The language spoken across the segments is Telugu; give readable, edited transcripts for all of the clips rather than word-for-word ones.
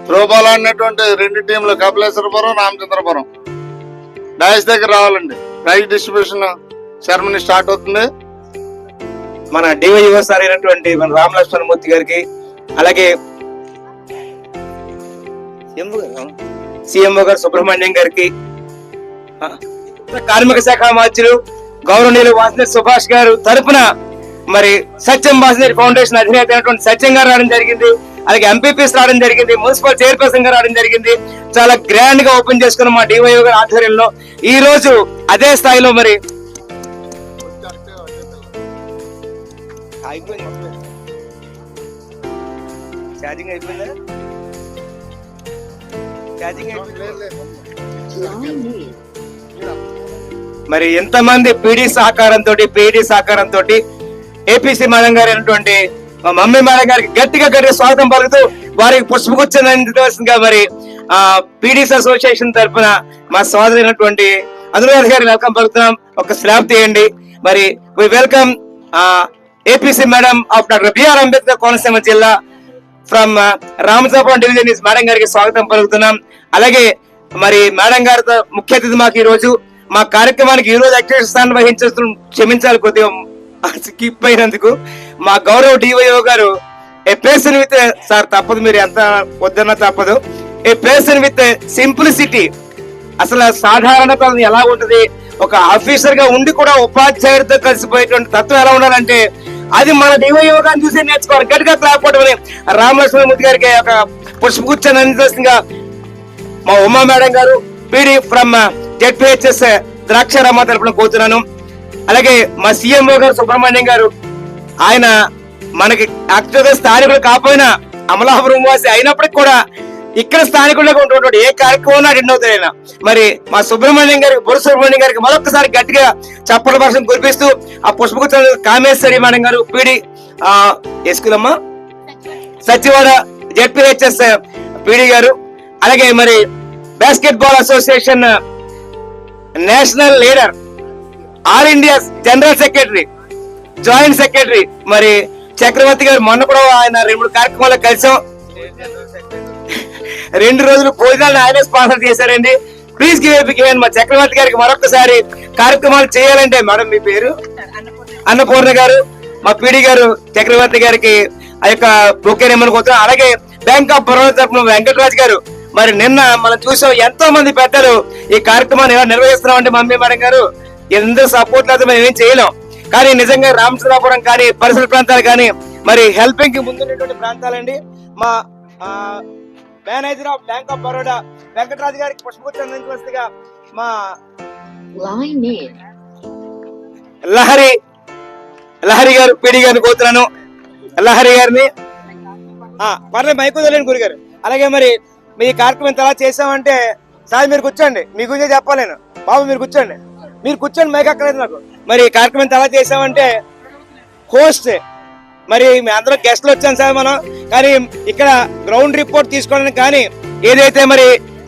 త్రోబాల్ ఆడినటువంటి రెండు టీంలు కపిలేశ్వరపురం, రామచంద్రపురం డాష్ దగ్గర రావాలండి. ప్రైజ్ డిస్ట్రిబ్యూషన్ సెరమనీ స్టార్ట్ అవుతుంది. మన డివైఓ సార్ అయినటువంటి మన రామలక్ష్మణమూర్తి గారికి, అలాగే సిఎంఓ గారు సుబ్రహ్మణ్యం గారికి, కార్మిక శాఖ మంత్రులు గౌరవనీయులు వాసినేని సుభాష్ గారు తరపున మరి సత్యం వాసినేని ఫౌండేషన్ అధినేత అయినటువంటి సత్యం గారు రావడం జరిగింది. అలాగే ఎంపీపీస్ రావడం జరిగింది, మున్సిపల్ చైర్పర్సన్ గారు రావడం జరిగింది. చాలా గ్రాండ్ గా ఓపెన్ చేసుకున్న మా డివైఓ గారి ఆధ్వర్యంలో ఈ రోజు అదే స్థాయిలో మరి మరి ఎంతమంది పీడీ సహకారంతో ఏపీసీ మేడం గారు అయినటువంటి మా మమ్మీ మేడం గారికి గట్టిగా స్వాగతం పలుకుతూ వారికి పుష్పగుచ్చంగా మరి పీడీస్ అసోసియేషన్ తరఫున మా సోదరు అయినటువంటి అనురాధ గారి వెల్కమ్ పలుకుతున్నాం. ఒక స్లాబ్ తీయండి. మరి we welcome APC madam of doctor BR Ambedkar Konaseema జిల్లా ఫ్రమ్ రామచంద్రపురం డివిజన్ మేడం గారికి స్వాగతం పలుకుతున్నాం. అలాగే మరి మేడం గారితో ముఖ్య అతిథి మాకు ఈ రోజు మా కార్యక్రమానికి ఈ రోజు అధ్యక్ష స్థానం వహించడం క్షమించాలి, కొద్దిగా స్కిప్ అయినందుకు. మా గౌరవ డివైఓ గారు ఏ పర్సన్ విత్ సార్ తప్పదు, మీరు ఎంత వద్దన్నా తప్పదు. ఏ పర్సన్ విత్ సింప్లిసిటీ, అసలు సాధారణత ఎలా ఉంటది, ఒక ఆఫీసర్ గా ఉండి కూడా ఉపాధ్యాయుడితో కలిసిపోయేటువంటి తత్వం ఎలా ఉండాలంటే అది మన డివైఓ గారిని చూసి నేర్చుకోవాలి. గట్టిగా క్లాప్ కొట్టమని రామలక్ష్మణమూర్తి గారికి ఒక పుష్పగుచ్చాన్ని అందిస్తుందిగా మా ఉమా మేడం గారు పీడీ ఫ్రమ్ జెడ్పీహెచ్ఎస్ ద్రాక్షారామ తరపున కోరుతున్నాను. అలాగే మా సీఎంఓ గారు సుబ్రహ్మణ్యం గారు, ఆయన మనకి యాక్చువల్గా స్థానికులు కాకపోయినా అమలాపురం వాసి అయినప్పటికి కూడా ఇక్కడ స్థానికులుగా ఉంటున్నటువంటి ఏ కార్యక్రమం అటెండ్ అవుతాయి ఆయన. మరి మా సుబ్రహ్మణ్యం గారికి, బుర్ర సుబ్రహ్మణ్యం గారికి మరొకసారి గట్టిగా చప్పల వర్షం కురిపిస్తూ ఆ పుష్పగుచ్చ కామేశ్వరి మేడం గారు పీడి ఎస్కులమ్మ సచివాడ జెడ్పీహెచ్ఎస్ పీడి గారు, అలాగే మరి basket ball association national leader, all India general secretary, joint secretary మరి చక్రవర్తి గారు, మొన్న కూడా ఆయన 2-3 కార్యక్రమాల్లో కలిసాం. 2 రోజులు భోజనాలు ఆయనే స్పాన్సర్ చేశారండి. ప్లీజ్ గివ్ మా చక్రవర్తి గారికి మరొకసారి కార్యక్రమాలు చేయాలంటే. మేడం మీ పేరు? అన్నపూర్ణ గారు, మా పీడి గారు చక్రవర్తి గారికి ఆ యొక్క బొకే నెమ్మనుకోవచ్చు. అలాగే బ్యాంక్ ఆఫ్ బరోడా తరఫున వెంకటరాజ్ గారు, మరి నిన్న మనం చూసాం ఎంతో మంది పెద్దలు ఈ కార్యక్రమాన్ని ఎలా నిర్వహిస్తున్నాం అంటే మమ్మీ మేడం గారు ఎంతో సపోర్ట్ లేదు మేము ఏం చేయలేం. కానీ నిజంగా రామచంద్రాపురం కానీ పరిసర ప్రాంతాలు కానీ మరి హెల్పింగ్ కి ముందున్నటువంటి ప్రాంతాలండి. మా manager of bank of Baroda Venkataraju గారికి పుష్పగుచ్చం అందించవలసిందిగా మా లహరి గారు పీడి గారిని కోరుతున్నాను. లహరి గారిని పర్లేదు మైకు వదిలేండి గురిగారు. అలాగే మరి మీ కార్యక్రమం ఎంత ఎలా చేసామంటే, సార్ మీరు కూర్చోండి, మీ గురించి చెప్పాలి నేను. బాబు మీరు కూర్చోండి మైక్ అక్కలేదు నాకు. మరి కార్యక్రమం ఎంత ఎలా చేసామంటే హోస్ట్ మరి మీ అందరూ గెస్ట్లు వచ్చాను సార్ మనం, కానీ ఇక్కడ గ్రౌండ్ రిపోర్ట్ తీసుకోవడానికి కానీ ఏదైతే మరి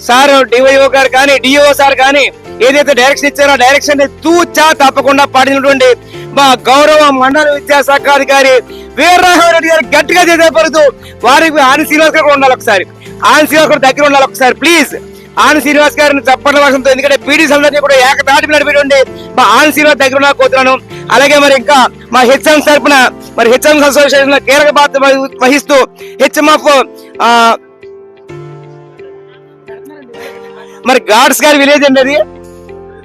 సార్ డివైఓ గారు కానీ డిఓ సార్ కానీ ఏదైతే డైరెక్షన్ ఇచ్చారో డైరెక్షన్ తూచా తప్పకుండా పాటించినటువంటి మా గౌరవ మండల విద్యాశాఖ అధికారి వీరరాఘవరెడ్డి గారు గట్టిగా చేసేపడుతూ వారికి ఆని శ్రీనివాస్ గారు ఉండాలి. ఒకసారి ఆని శ్రీనివాస్ గారు దగ్గర ఉండాలి. ఒకసారి ప్లీజ్ ఆని శ్రీనివాస్ గారిని చప్పట్ల వర్షంతో, ఎందుకంటే పీడీస్ అందరినీ కూడా ఏకతాటి నడిపి మా ఆని శ్రీనివాస్ దగ్గర ఉన్న కోరుతున్నాను. అలాగే మరి ఇంకా మా హెచ్ఎంస్ తరఫున మరి హెచ్ఎంస్ అసోసియేషన్ లో కీలక పాత్ర వహిస్తూ హెచ్ఎంఎఫ్ మరి గాడ్స్ గారి విలేజ్ అండి, అది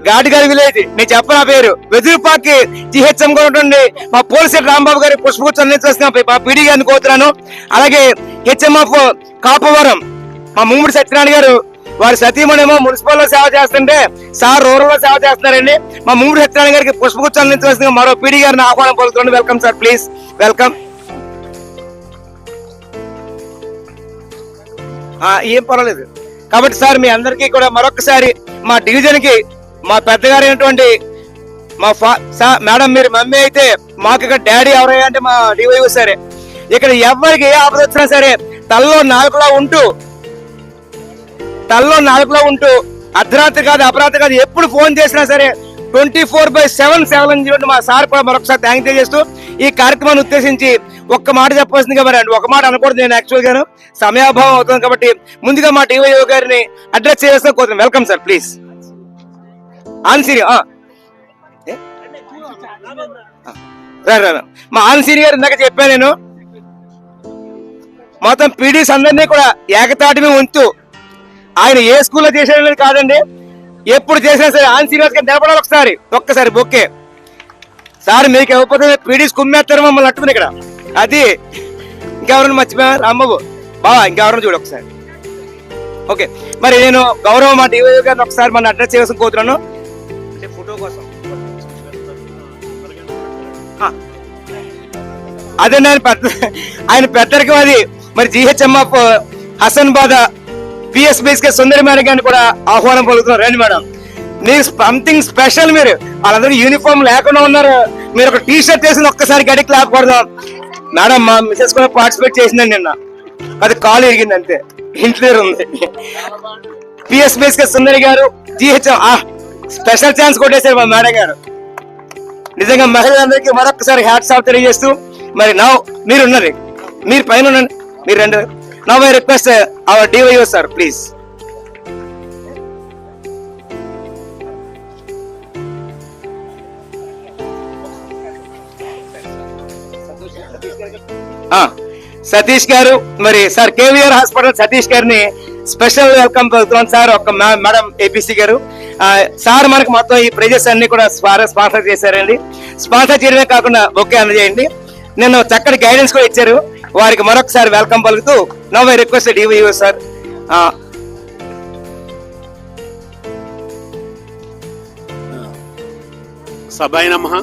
ఘాట్ గారి విలేజ్, నేను చెప్పిన పేరు వెదురుపాకి జిహెచ్ఎం గా ఉంటుంది మా పోలిసెట్ రాంబాబు గారి పుష్పగుచ్చం అందించాల్సిన మా పీడీ గారిని కోరుతున్నాను. అలాగే హెచ్ఎంఎఫ్ కాపవరం మా ముమ్మడి సత్యనారాయణ గారు, వారి సతీమణేమో మున్సిపల్ లో సేవ చేస్తుంటే సార్ రూరల్ లో సేవ చేస్తున్నారండి. మా ముమ్మడి సత్యనారాయణ గారికి పుష్పగుచ్చం అందించాల్సిన మరో పీడీ గారిని ఆహ్వానం పలుకుతున్నాను. Welcome sir, please welcome. ఏం పర్వాలేదు. కాబట్టి సార్ మీ అందరికీ కూడా మరొకసారి మా డివిజన్ కి మా పెద్దగారు అయినటువంటి మా మేడం మీరు మమ్మీ అయితే మాకు ఇక్కడ డాడీ ఎవరయ్యా అంటే మా డివైఓ సరే. ఇక్కడ ఎవరికి ఏ ఆపద వచ్చినా సరే తల్లో నాలుగులా ఉంటూ అర్ధరాత్రి కాదు అపరాత్రి కాదు ఎప్పుడు ఫోన్ చేసినా సరే 24/7 సేవలు అందించినటువంటి మా సార్ కూడా మరొకసారి థ్యాంక్ చేస్తూ ఈ కార్యక్రమాన్ని ఉద్దేశించి ఒక్క మాట చెప్పాల్సిందిగా మరి అండి, ఒక మాట అనకూడదు నేను యాక్చువల్ గాను, సమయాభావం అవుతుంది కాబట్టి ముందుగా మా టీవీఓ గారిని అడ్రస్ చేయాల్సిన కోరుతున్నాను. Welcome sir, please. ఆన్సీరి మా ఆన్సీరి గారు ఇందాక చెప్పాను నేను, మొత్తం పీడీస్ అందరినీ కూడా ఏకతాటి మీద ఉంచు. ఆయన ఏ స్కూల్లో చేసేది కాదండి, ఎప్పుడు చేసినా సరే ఆన్ సీరియస్ గా నిలబడాలి. ఒక్కసారి బొక్కే సార్, మీకు ఇవ్వకపోతే పీడీస్ కుమ్మేస్తారు మమ్మల్ని అట్టుకుని ఇక్కడ. అది ఇంకెవరైనా మర్చిపోయారు రాంబాబు బావా, ఇంకెవరైనా చూడు ఒకసారి. ఓకే, మరి నేను గౌరవ మా టీవీ గారిని ఒకసారి మన అడ్రస్ చేయాల్సి కోరుతున్నాను ఫోటో కోసం. అదే ఆయన పెద్దరికం అది. మరి జిహెచ్ఎంఎఫ్ హసన్ బాదా పిఎస్బిఎస్కే సుందరి మేడం గారిని కూడా ఆహ్వానం పలుకుతున్నారు. రండి మేడం, మీరు సంథింగ్ స్పెషల్. మీరు వాళ్ళందరూ యూనిఫామ్ లేకుండా ఉన్నారు, మీరు ఒక టీ షర్ట్ వేసింది ఒక్కసారి గడికి లేకపోడదాం. మేడం మా మిసెస్ కూడా పార్టిసిపేట్ చేసిందండి నిన్న, అది కాలు ఇరిగింది అంతే, ఇంట్లో ఉంది. పిఎస్బిఎస్కే సుందరి గారు జిహెచ్ఎం స్పెషల్ ఛాన్స్ కొట్టేశారు మా మేడం గారు. నిజంగా మహిళలందరికీ మరొకసారి హ్యాట్స్ ఆఫ్ తెలియజేస్తూ, మరి నా మీరు ఉన్నది, మీరు పైన ఉండండి, మీరు రండి. Now I request our DYO sir, please. Satish గారు, మరి సార్ కేవీఆర్ హాస్పిటల్ సతీష్ గారిని స్పెషల్ వెల్కమ్ పలుకుతున్నాం సార్. ఒక మేడం ఏపీసీ గారు సార్ మనకు మొత్తం ఈ ప్రైజెస్ అన్ని కూడా స్పాన్సర్ చేశారండి. స్పాన్సర్ చేయడమే కాకుండా బొకే అందజేయండి. నేను చక్కటి గైడెన్స్ కూడా ఇచ్చారు, వారికి మరొకసారి వెల్కమ్ పలుకుతూ now I request DYO sir. సభాయ నమః.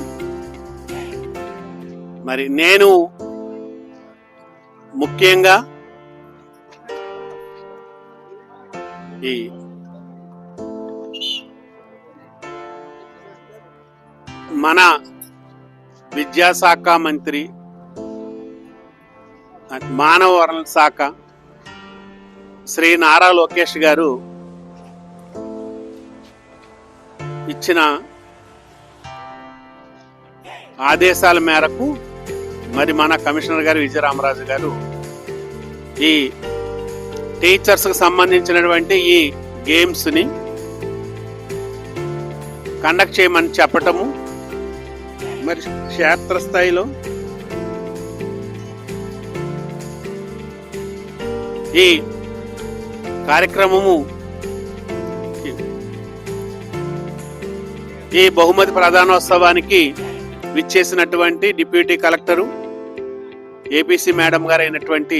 మరి నేను ముఖ్యంగా ఈ మన విద్యాశాఖ మంత్రి, మానవ వనరుల శాఖ శ్రీ నారా లోకేష్ గారు ఇచ్చిన ఆదేశాల మేరకు మరి మన కమిషనర్ గారు విజయరామరాజు గారు ఈ టీచర్స్కి సంబంధించినటువంటి ఈ గేమ్స్ని కండక్ట్ చేయమని చెప్పటము, మరి క్షేత్రస్థాయిలో ఈ కార్యక్రమము ఈ బహుమతి ప్రధానోత్సవానికి విచ్చేసినటువంటి డిప్యూటీ కలెక్టరు ఏపీసీ మేడం గారు అయినటువంటి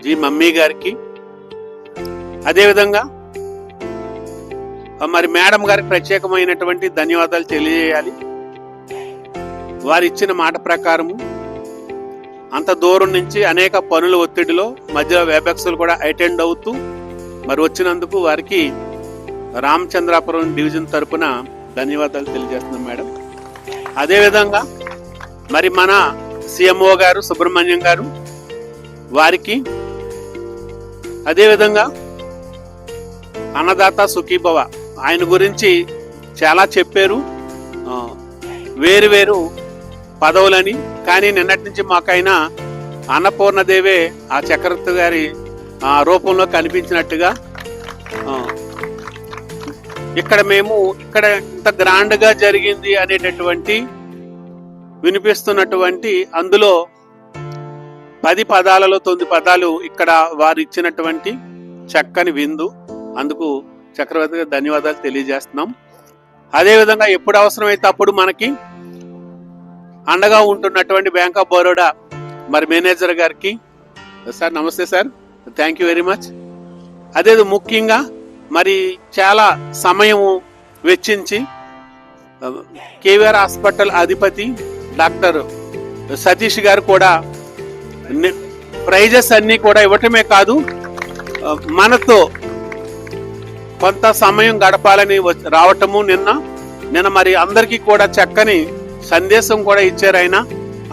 జి మమ్మీ గారికి, అదేవిధంగా మరి మేడం గారికి ప్రత్యేకమైనటువంటి ధన్యవాదాలు తెలియజేయాలి. వారు ఇచ్చిన మాట ప్రకారము అంత దూరం నుంచి అనేక పనుల ఒత్తిడిలో మధ్యలో వేబెక్స్లు కూడా అటెండ్ అవుతూ మరి వచ్చినందుకు వారికి రామచంద్రాపురం డివిజన్ తరపున ధన్యవాదాలు తెలియజేస్తున్నాం మేడం. అదేవిధంగా మరి మన సిఎంఓ గారు సుబ్రహ్మణ్యం గారు వారికి, అదేవిధంగా అన్నదాత సుఖీభవ ఆయన గురించి చాలా చెప్పారు, వేరు వేరు పదవులని. కానీ నిన్నటి నుంచి మాకైనా అన్నపూర్ణదేవే ఆ చక్రవర్తి గారి రూపంలో కనిపించినట్టుగా ఇక్కడ మేము ఇక్కడ ఇంత గ్రాండ్ గా జరిగింది అనేటటువంటి వినిపిస్తున్నటువంటి అందులో 10 పదాలలో 9 పదాలు ఇక్కడ వారు ఇచ్చినటువంటి చక్కని విందు. అందుకు చక్రవర్తి గారు ధన్యవాదాలు తెలియజేస్తున్నాం. అదేవిధంగా ఎప్పుడు అవసరమైతే అప్పుడు మనకి అండగా ఉంటున్నటువంటి బ్యాంక్ ఆఫ్ బరోడా మరి మేనేజర్ గారికి సార్ నమస్తే sir, thank you very much. అదే ముఖ్యంగా మరి చాలా సమయం వెచ్చించి కేవీఆర్ హాస్పిటల్ అధిపతి డాక్టర్ సతీష్ గారు కూడా ప్రైజెస్ అన్ని కూడా ఇవ్వటమే కాదు, మనతో కొంత సమయం గడపాలని రావటము నిన్న మరి అందరికీ కూడా చక్కని సందేశం కూడా ఇచ్చారు. ఆయన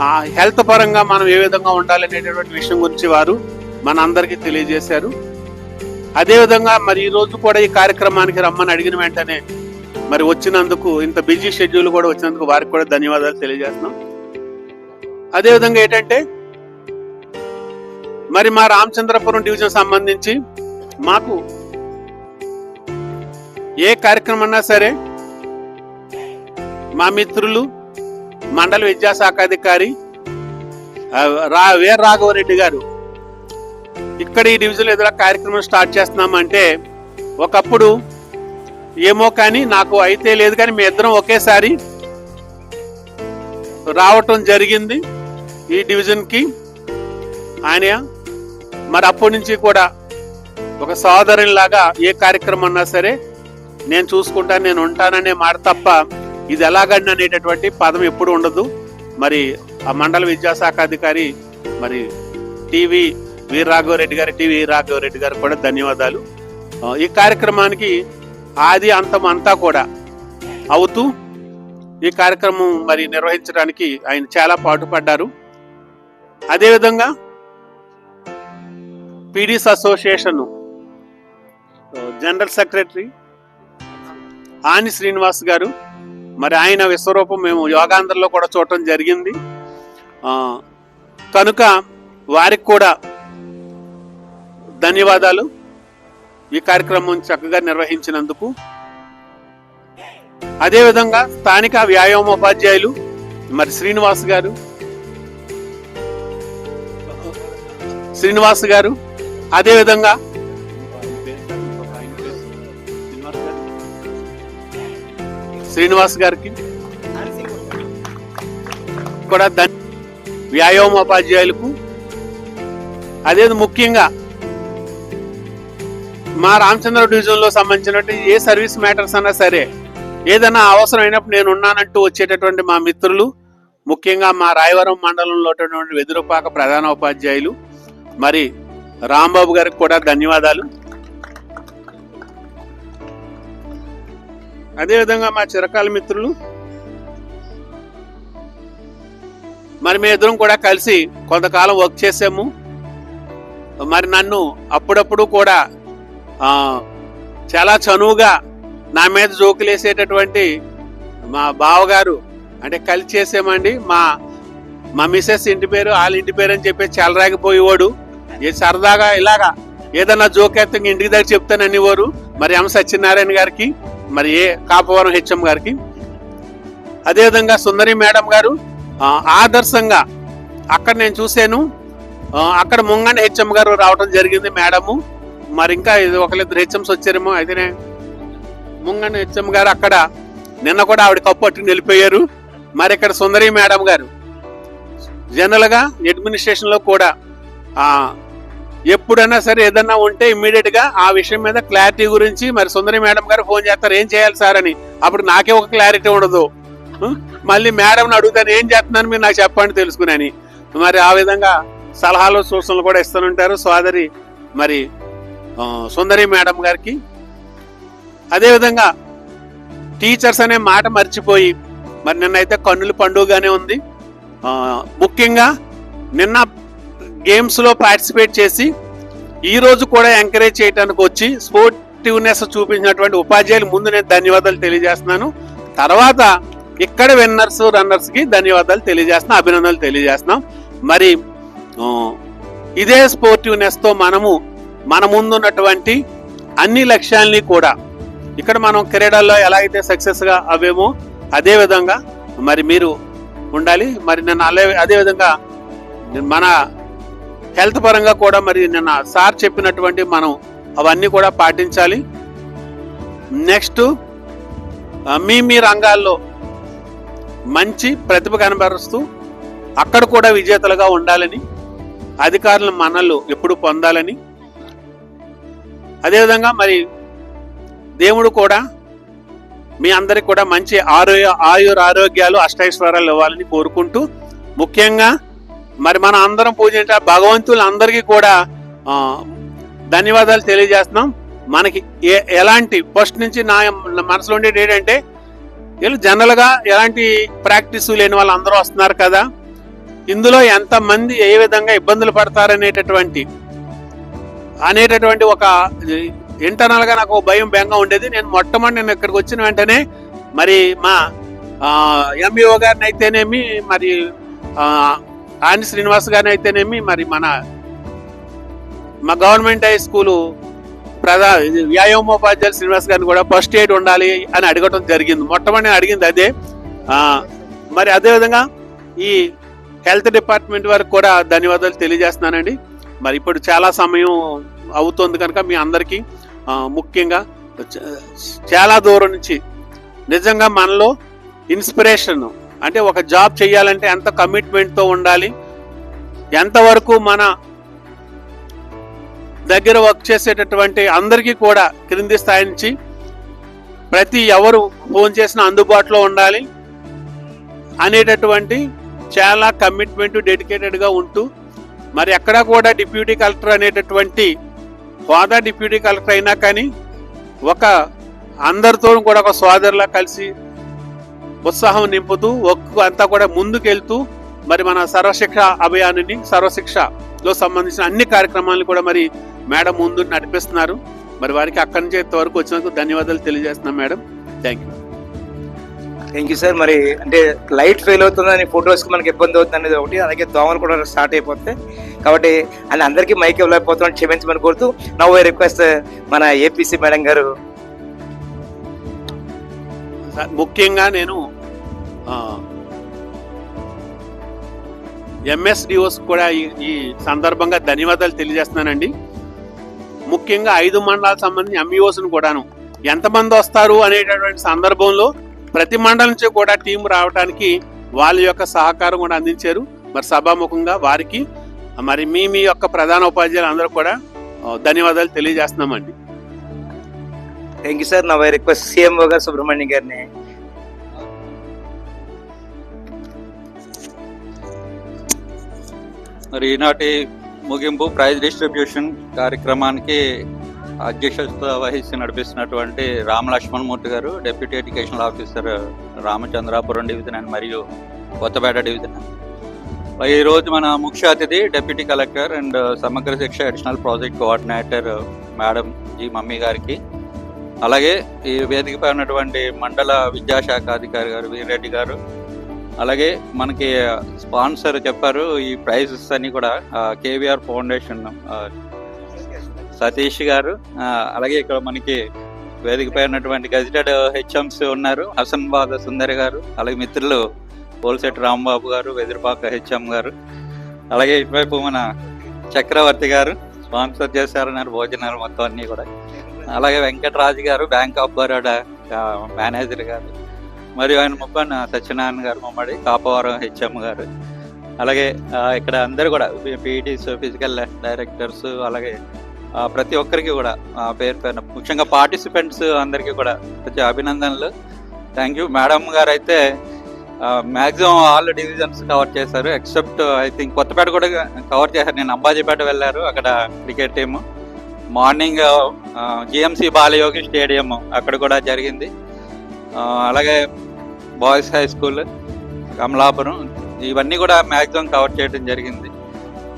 ఆ హెల్త్ పరంగా మనం ఏ విధంగా ఉండాలనేటటువంటి విషయం గురించి వారు మన అందరికీ తెలియజేశారు. అదేవిధంగా మరి ఈ రోజు కూడా ఈ కార్యక్రమానికి రమ్మని అడిగిన వెంటనే మరి వచ్చినందుకు, ఇంత బిజీ షెడ్యూల్ కూడా వచ్చినందుకు వారికి కూడా ధన్యవాదాలు తెలియజేస్తున్నాం. అదేవిధంగా ఏంటంటే మరి మా రామచంద్రపురం డివిజన్ సంబంధించి మాకు ఏ కార్యక్రమం అన్నా సరే మా మిత్రులు మండల విద్యాశాఖ అధికారి వీర రాఘవరెడ్డి గారు ఇక్కడ ఈ డివిజన్ ఎదురు కార్యక్రమం స్టార్ట్ చేస్తున్నామంటే ఒకప్పుడు ఏమో కానీ నాకు అయితే లేదు కానీ మీ ఇద్దరం ఒకేసారి రావటం జరిగింది ఈ డివిజన్కి. ఆయన మరి అప్పటి నుంచి కూడా ఒక సోదరునిలాగా ఏ కార్యక్రమం అన్నా సరే నేను చూసుకుంటాను, నేను ఉంటాననే మాట తప్ప ఇది ఎలాగండి అనేటటువంటి పదం ఎప్పుడు ఉండదు. మరి ఆ మండల విద్యాశాఖ అధికారి మరి టీవీ వీర రాఘవరెడ్డి గారు కూడా ధన్యవాదాలు. ఈ కార్యక్రమానికి ఆది అంతం అంతా కూడా అవుతూ ఈ కార్యక్రమం మరి నిర్వహించడానికి ఆయన చాలా పాటుపడ్డారు. అదేవిధంగా పీడీస్ అసోసియేషన్ జనరల్ సెక్రటరీ ఆని శ్రీనివాస్ గారు, మరి ఆయన విశ్వరూపం మేము యోగాంధ్రలో కూడా చూడటం జరిగింది. కనుక వారికి కూడా ధన్యవాదాలు ఈ కార్యక్రమం చక్కగా నిర్వహించినందుకు. అదేవిధంగా స్థానిక వ్యాయామోపాధ్యాయులు మరి శ్రీనివాస్ గారు అదేవిధంగా శ్రీనివాస్ గారికి కూడా వ్యాయామోపాధ్యాయులకు, అదే ముఖ్యంగా మా రామచంద్ర డివిజన్ లో సంబంధించినటువంటి ఏ సర్వీస్ మ్యాటర్స్ అన్నా సరే ఏదైనా అవసరం అయినప్పుడు నేను ఉన్నానంటూ వచ్చేటటువంటి మా మిత్రులు, ముఖ్యంగా మా రాయవరం మండలంలో వెదురుపాక ప్రధాన ఉపాధ్యాయులు మరి రాంబాబు గారికి కూడా ధన్యవాదాలు. అదేవిధంగా మా చిరకాల మిత్రులు మరి మేము ఇద్దరం కూడా కలిసి కొంతకాలం వర్క్ చేసాము. మరి నన్ను అప్పుడప్పుడు కూడా చాలా చనువుగా నా మీద జోకులేసేటటువంటి మా బావగారు, అంటే కలిసి చేసామండి, మా మిసెస్ ఇంటి పేరు వాళ్ళ ఇంటి పేరు అని చెప్పి చెలరాగిపోయేవాడు. ఏ సరదాగా ఇలాగా ఏదన్నా జోకేస్తే ఇంటికి దగ్గర చెప్తాననేవారు. మరి ఎం సత్యనారాయణ గారికి, మరి ఏ కాపవరం హెచ్ఎం గారికి, అదేవిధంగా సుందరి మేడం గారు ఆదర్శంగా అక్కడ నేను చూశాను. అక్కడ ముంగండి హెచ్ఎం గారు రావడం జరిగింది మేడము. మరి ఇంకా ఒకరిద్దరు హెచ్ఎంస్ వచ్చారేమో. అయితేనే ముంగండి హెచ్ఎం గారు అక్కడ నిన్న కూడా ఆవిడ కప్పు పట్టుకుని వెళ్ళిపోయారు. మరి ఇక్కడ సుందరి మేడం గారు జనరల్ గా అడ్మినిస్ట్రేషన్ లో కూడా ఎప్పుడైనా సరే ఏదన్నా ఉంటే ఇమ్మీడియట్ గా ఆ విషయం మీద క్లారిటీ గురించి మరి సుందరి మేడం గారు ఫోన్ చేస్తారు, ఏం చేయాలి సార్ అని. అప్పుడు నాకే ఒక క్లారిటీ ఉండదు. మళ్ళీ మేడం అడుగుతాను, ఏం చేస్తున్నాను మీరు నాకు చెప్పండి తెలుసుకుని. మరి ఆ విధంగా సలహాలు సూచనలు కూడా ఇస్తూంటారు సోదరి మరి సుందరి మేడం గారికి. అదేవిధంగా టీచర్స్ అనే మాట మర్చిపోయి మరి నిన్నైతే కన్నుల పండుగగానే ఉంది. ముఖ్యంగా నిన్న గేమ్స్ లో పార్టిసిపేట్ చేసి ఈ రోజు కూడా ఎంకరేజ్ చేయడానికి వచ్చి స్పోర్టివ్నెస్ చూపించినటువంటి ఉపాధ్యాయులు ముందు నేను ధన్యవాదాలు తెలియజేస్తున్నాను. తర్వాత ఇక్కడ విన్నర్స్ రన్నర్స్ కి ధన్యవాదాలు తెలియజేస్తున్నాం, అభినందనలు తెలియజేస్తున్నాం. మరి ఇదే స్పోర్టివ్నెస్ తో మనము మన ముందున్నటువంటి అన్ని లక్ష్యాలని కూడా ఇక్కడ మనం క్రీడల్లో ఎలా అయితే సక్సెస్ గా అవేమో అదే విధంగా మరి మీరు ఉండాలి. మరి నిన్న అదే విధంగా మన హెల్త్ పరంగా కూడా మరి నిన్న సార్ చెప్పినటువంటి మనం అవన్నీ కూడా పాటించాలి. నెక్స్ట్ మీ రంగాల్లో మంచి ప్రతిభ కనబరుస్తూ అక్కడ కూడా విజేతలుగా ఉండాలని, అధికారుల మన్నలు ఎప్పుడు పొందాలని, అదేవిధంగా మరి దేవుడు కూడా మీ అందరికి కూడా మంచి ఆరోగ్యాలు అష్టైశ్వర్యాలు ఇవ్వాలని కోరుకుంటూ, ముఖ్యంగా మరి మనం అందరం పూజించే భగవంతులందరికీ కూడా ధన్యవాదాలు తెలియజేస్తున్నాం. మనకి ఎలాంటి ఫస్ట్ నుంచి నా మనసులో ఉండేది ఏంటంటే వీళ్ళు జనరల్ గా ఎలాంటి ప్రాక్టీస్ లేని వాళ్ళు అందరూ వస్తున్నారు కదా, ఇందులో ఎంతమంది ఏ విధంగా ఇబ్బందులు పడతారనేటటువంటి ఒక ఇంటర్నల్ గా నాకు భయం బెంగా ఉండేది. నేను ఇక్కడికి వచ్చిన వెంటనే మరి మా ఎంఈఓ గారిని అయితేనేమి, మరి ఆని శ్రీనివాస్ గారిని అయితేనేమి, మరి మన మా గవర్నమెంట్ హై స్కూలు వ్యాయామోపాధ్యాయులు శ్రీనివాస్ గారిని కూడా ఫస్ట్ ఎయిడ్ ఉండాలి అని అడగటం జరిగింది. మొట్టమొదటి అడిగింది అదే. మరి అదేవిధంగా ఈ హెల్త్ డిపార్ట్మెంట్ వారికి కూడా ధన్యవాదాలు తెలియజేస్తున్నానండి. మరి ఇప్పుడు చాలా సమయం అవుతుంది కనుక మీ అందరికీ ముఖ్యంగా చాలా దూరం నుంచి నిజంగా మనలో ఇన్స్పిరేషన్ అంటే ఒక జాబ్ చేయాలంటే ఎంత కమిట్మెంట్తో ఉండాలి, ఎంతవరకు మన దగ్గర వర్క్ చేసేటటువంటి అందరికీ కూడా క్రింది స్థాయి నుంచి ప్రతి ఎవరు ఫోన్ చేసినా అందుబాటులో ఉండాలి అనేటటువంటి చాలా కమిట్మెంట్ డెడికేటెడ్గా ఉంటూ మరి ఎక్కడా కూడా డిప్యూటీ కలెక్టర్ అనేటటువంటి హోదా డిప్యూటీ కలెక్టర్ అయినా కానీ ఒక అందరితో కూడా ఒక సోదరులా కలిసి ఉత్సాహం నింపుతూ వర్క్ అంతా కూడా ముందుకెళ్తూ మరి మన సర్వశిక్ష అభియాన్ని సర్వశిక్షలో సంబంధించిన అన్ని కార్యక్రమాలను కూడా మరి మేడం ముందు నడిపిస్తున్నారు. మరి వారికి అక్కడి నుంచి ఇంతవరకు వచ్చినందుకు ధన్యవాదాలు తెలియజేస్తున్నాం మేడం. Thank you sir. మరి అంటే లైట్ ఫెయిల్ అవుతుందని ఫొటోస్కి మనకి ఇబ్బంది అవుతుంది అనేది ఒకటి, అలాగే దోమలు కూడా స్టార్ట్ అయిపోతాయి కాబట్టి అని అందరికీ మైక్ ఇవ్వలేకపోతున్నాం, క్షమించమని కోరుతూ నౌ ఐ రిక్వెస్ట్ మన ఏపీసీ మేడం గారు. ముఖ్యంగా నేను ఎంఎస్డిఓస్ కూడా ఈ సందర్భంగా ధన్యవాదాలు తెలియజేస్తున్నానండి. ముఖ్యంగా 5 మండలాలకు సంబంధించి ఎంఈఓస్ను కూడాను ఎంతమంది వస్తారు అనేటటువంటి సందర్భంలో ప్రతి మండలం నుంచి కూడా టీం రావడానికి వాళ్ళ యొక్క సహకారం కూడా అందించారు. మరి సభాముఖంగా వారికి మరి మీ యొక్క ప్రధాన ఉపాధ్యాయులు అందరూ కూడా ధన్యవాదాలు తెలియజేస్తున్నామండి. Thank you sir. Now I request CMO గారు సుబ్రహ్మణ్యం గారిని. మరి ఈనాటి ముగింపు ప్రైజ్ డిస్ట్రిబ్యూషన్ కార్యక్రమానికి అధ్యక్షత వహించి నడిపిస్తున్నటువంటి రామలక్ష్మణమూర్తి గారు, deputy educational officer Ramachandrapuram division and మరియు కొత్తపేట డివిజన్. ఈరోజు మన ముఖ్య అతిథి డిప్యూటీ కలెక్టర్ అండ్ సమగ్ర శిక్ష additional project coordinator madam G mummy గారికి, అలాగే ఈ వేదికపై ఉన్నటువంటి మండల విద్యాశాఖ అధికారి గారు వీర్రెడ్డి గారు, అలాగే మనకి స్పాన్సర్ చెప్పారు ఈ ప్రైజెస్ అని కూడా కేవీఆర్ ఫౌండేషన్ సతీష్ గారు, అలాగే ఇక్కడ మనకి వేదికపై ఉన్నటువంటి గజిటెడ్ హెచ్ఎంస్ ఉన్నారు హసన్బాద్ సుందరి గారు, అలాగే మిత్రులు పోల్సెట్ రాంబాబు గారు, వెదిరిపాక హెచ్ఎం గారు, అలాగే ఇటువైపు మన చక్రవర్తి గారు స్పాన్సర్ చేశారన్నారు భోజనాలు మొత్తం అన్నీ కూడా, అలాగే వెంకటరాజు గారు బ్యాంక్ ఆఫ్ బరోడా మేనేజర్ గారు, మరియు ఆయన ముప్పన్న సత్యనారాయణ గారు మమ్మడి కాపవరం హెచ్ఎం గారు, అలాగే ఇక్కడ అందరు కూడా పీఈటీస్ ఫిజికల్ డైరెక్టర్స్, అలాగే ప్రతి ఒక్కరికి కూడా పేరు పేరున ముఖ్యంగా పార్టిసిపెంట్స్ అందరికీ కూడా ప్రతి అభినందనలు. Thank you. మేడం గారు అయితే మ్యాక్సిమం ఆల్ డివిజన్స్ కవర్ చేశారు ఎక్సెప్ట్ ఐ థింక్ కొత్తపేట కూడా కవర్ చేశారు. నేను అంబాజీపేట వెళ్ళారు, అక్కడ cricket team morning GMC Balayogi stadium అక్కడ కూడా జరిగింది, అలాగే బాయ్స్ హై స్కూల్ కమలాపురం ఇవన్నీ కూడా మ్యాక్సిమం కవర్ చేయడం జరిగింది.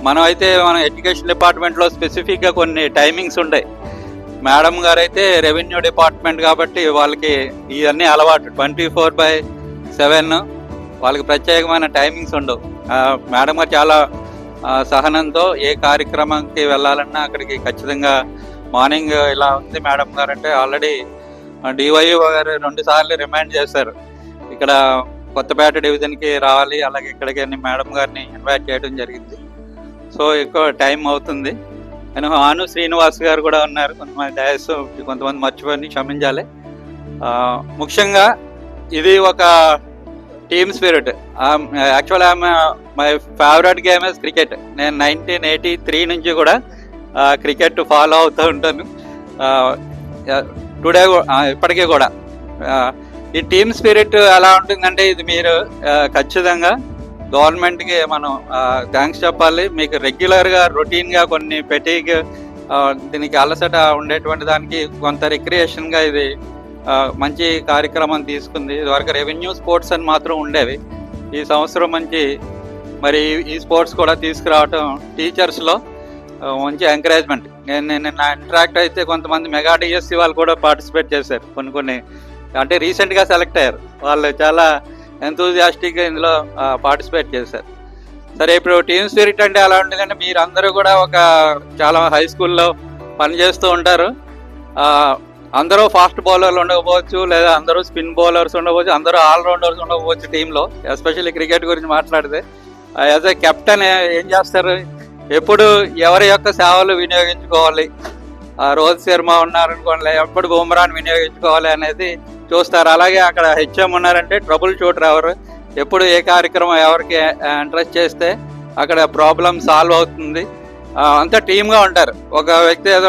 మనం ఎడ్యుకేషన్ డిపార్ట్మెంట్లో స్పెసిఫిక్గా కొన్ని టైమింగ్స్ ఉంటాయి. మేడం గారు అయితే రెవెన్యూ డిపార్ట్మెంట్ కాబట్టి వాళ్ళకి ఇవన్నీ అలవాటు 24/7 వాళ్ళకి ప్రత్యేకమైన టైమింగ్స్ ఉండవు. మేడం గారు చాలా సహనంతో ఏ కార్యక్రమానికి వెళ్ళాలన్నా అక్కడికి ఖచ్చితంగా మార్నింగ్ ఇలా ఉంది మేడం గారు అంటే ఆల్రెడీ డివైఓ గారు 2 సార్లు రిమైండ్ చేశారు ఇక్కడ కొత్తపేట డివిజన్కి రావాలి, అలాగే ఇక్కడికి మేడం గారిని ఇన్వైట్ చేయడం జరిగింది. సో ఎక్కువ టైం అవుతుంది. నేను ఆను శ్రీనివాస్ గారు కూడా ఉన్నారు, కొంతమంది మర్చిపోయి క్షమించాలి. ముఖ్యంగా ఇది ఒక team spirit. Actual my favourite game is cricket. నేను 1983 నుంచి కూడా క్రికెట్ ఫాలో అవుతూ ఉంటాను. టుడే ఇప్పటికీ కూడా ఈ టీమ్ స్పిరిట్ ఎలా ఉంటుందంటే ఇది మీరు ఖచ్చితంగా గవర్నమెంట్కి మనం థ్యాంక్స్ చెప్పాలి. మీకు రెగ్యులర్గా రొటీన్గా కొన్ని పెటీగ్ దీనికి అలసట ఉండేటువంటి దానికి కొంత రిక్రియేషన్గా ఇది మంచి కార్యక్రమం తీసుకుంది. ఇదివరకు రెవెన్యూ స్పోర్ట్స్ అని మాత్రం ఉండేవి, ఈ సంవత్సరం మంచి మరి ఈ స్పోర్ట్స్ కూడా తీసుకురావటం టీచర్స్లో మంచి ఎంకరేజ్మెంట్. నేను నా ఇంటరాక్ట్ అయితే కొంతమంది మెగా డిఎస్సి వాళ్ళు కూడా పార్టిసిపేట్ చేశారు, కొన్ని అంటే రీసెంట్గా సెలెక్ట్ అయ్యారు, వాళ్ళు చాలా ఎంతూజియాస్టిక్గా ఇందులో పార్టిసిపేట్ చేశారు. సరే, ఇప్పుడు టీమ్ స్పిరిట్ అంటే ఎలా ఉంటుందంటే మీరు అందరూ కూడా ఒక చాలా హై స్కూల్లో పనిచేస్తూ ఉంటారు. అందరూ ఫాస్ట్ బౌలర్లు ఉండకపోవచ్చు, లేదా అందరూ స్పిన్ బౌలర్స్ ఉండకపోవచ్చు, అందరూ ఆల్రౌండర్స్ ఉండకపోవచ్చు టీంలో. ఎస్పెషల్లీ క్రికెట్ గురించి మాట్లాడితే యాజ్ ఏ కెప్టెన్ ఏం చేస్తారు? ఎప్పుడు ఎవరి యొక్క సేవలు వినియోగించుకోవాలి, రోహిత్ శర్మ ఉన్నారనుకోండి, ఎప్పుడు బుమ్రాని వినియోగించుకోవాలి అనేది చూస్తారు. అలాగే అక్కడ హెచ్ఎం ఉన్నారంటే ట్రబుల్ షూటర్ ఎవరు, ఎప్పుడు ఏ కార్యక్రమం ఎవరికి ఇంట్రెస్ట్ చేస్తే అక్కడ ప్రాబ్లం సాల్వ్ అవుతుంది. అంతా టీమ్గా ఉంటారు. ఒక వ్యక్తి ఏదో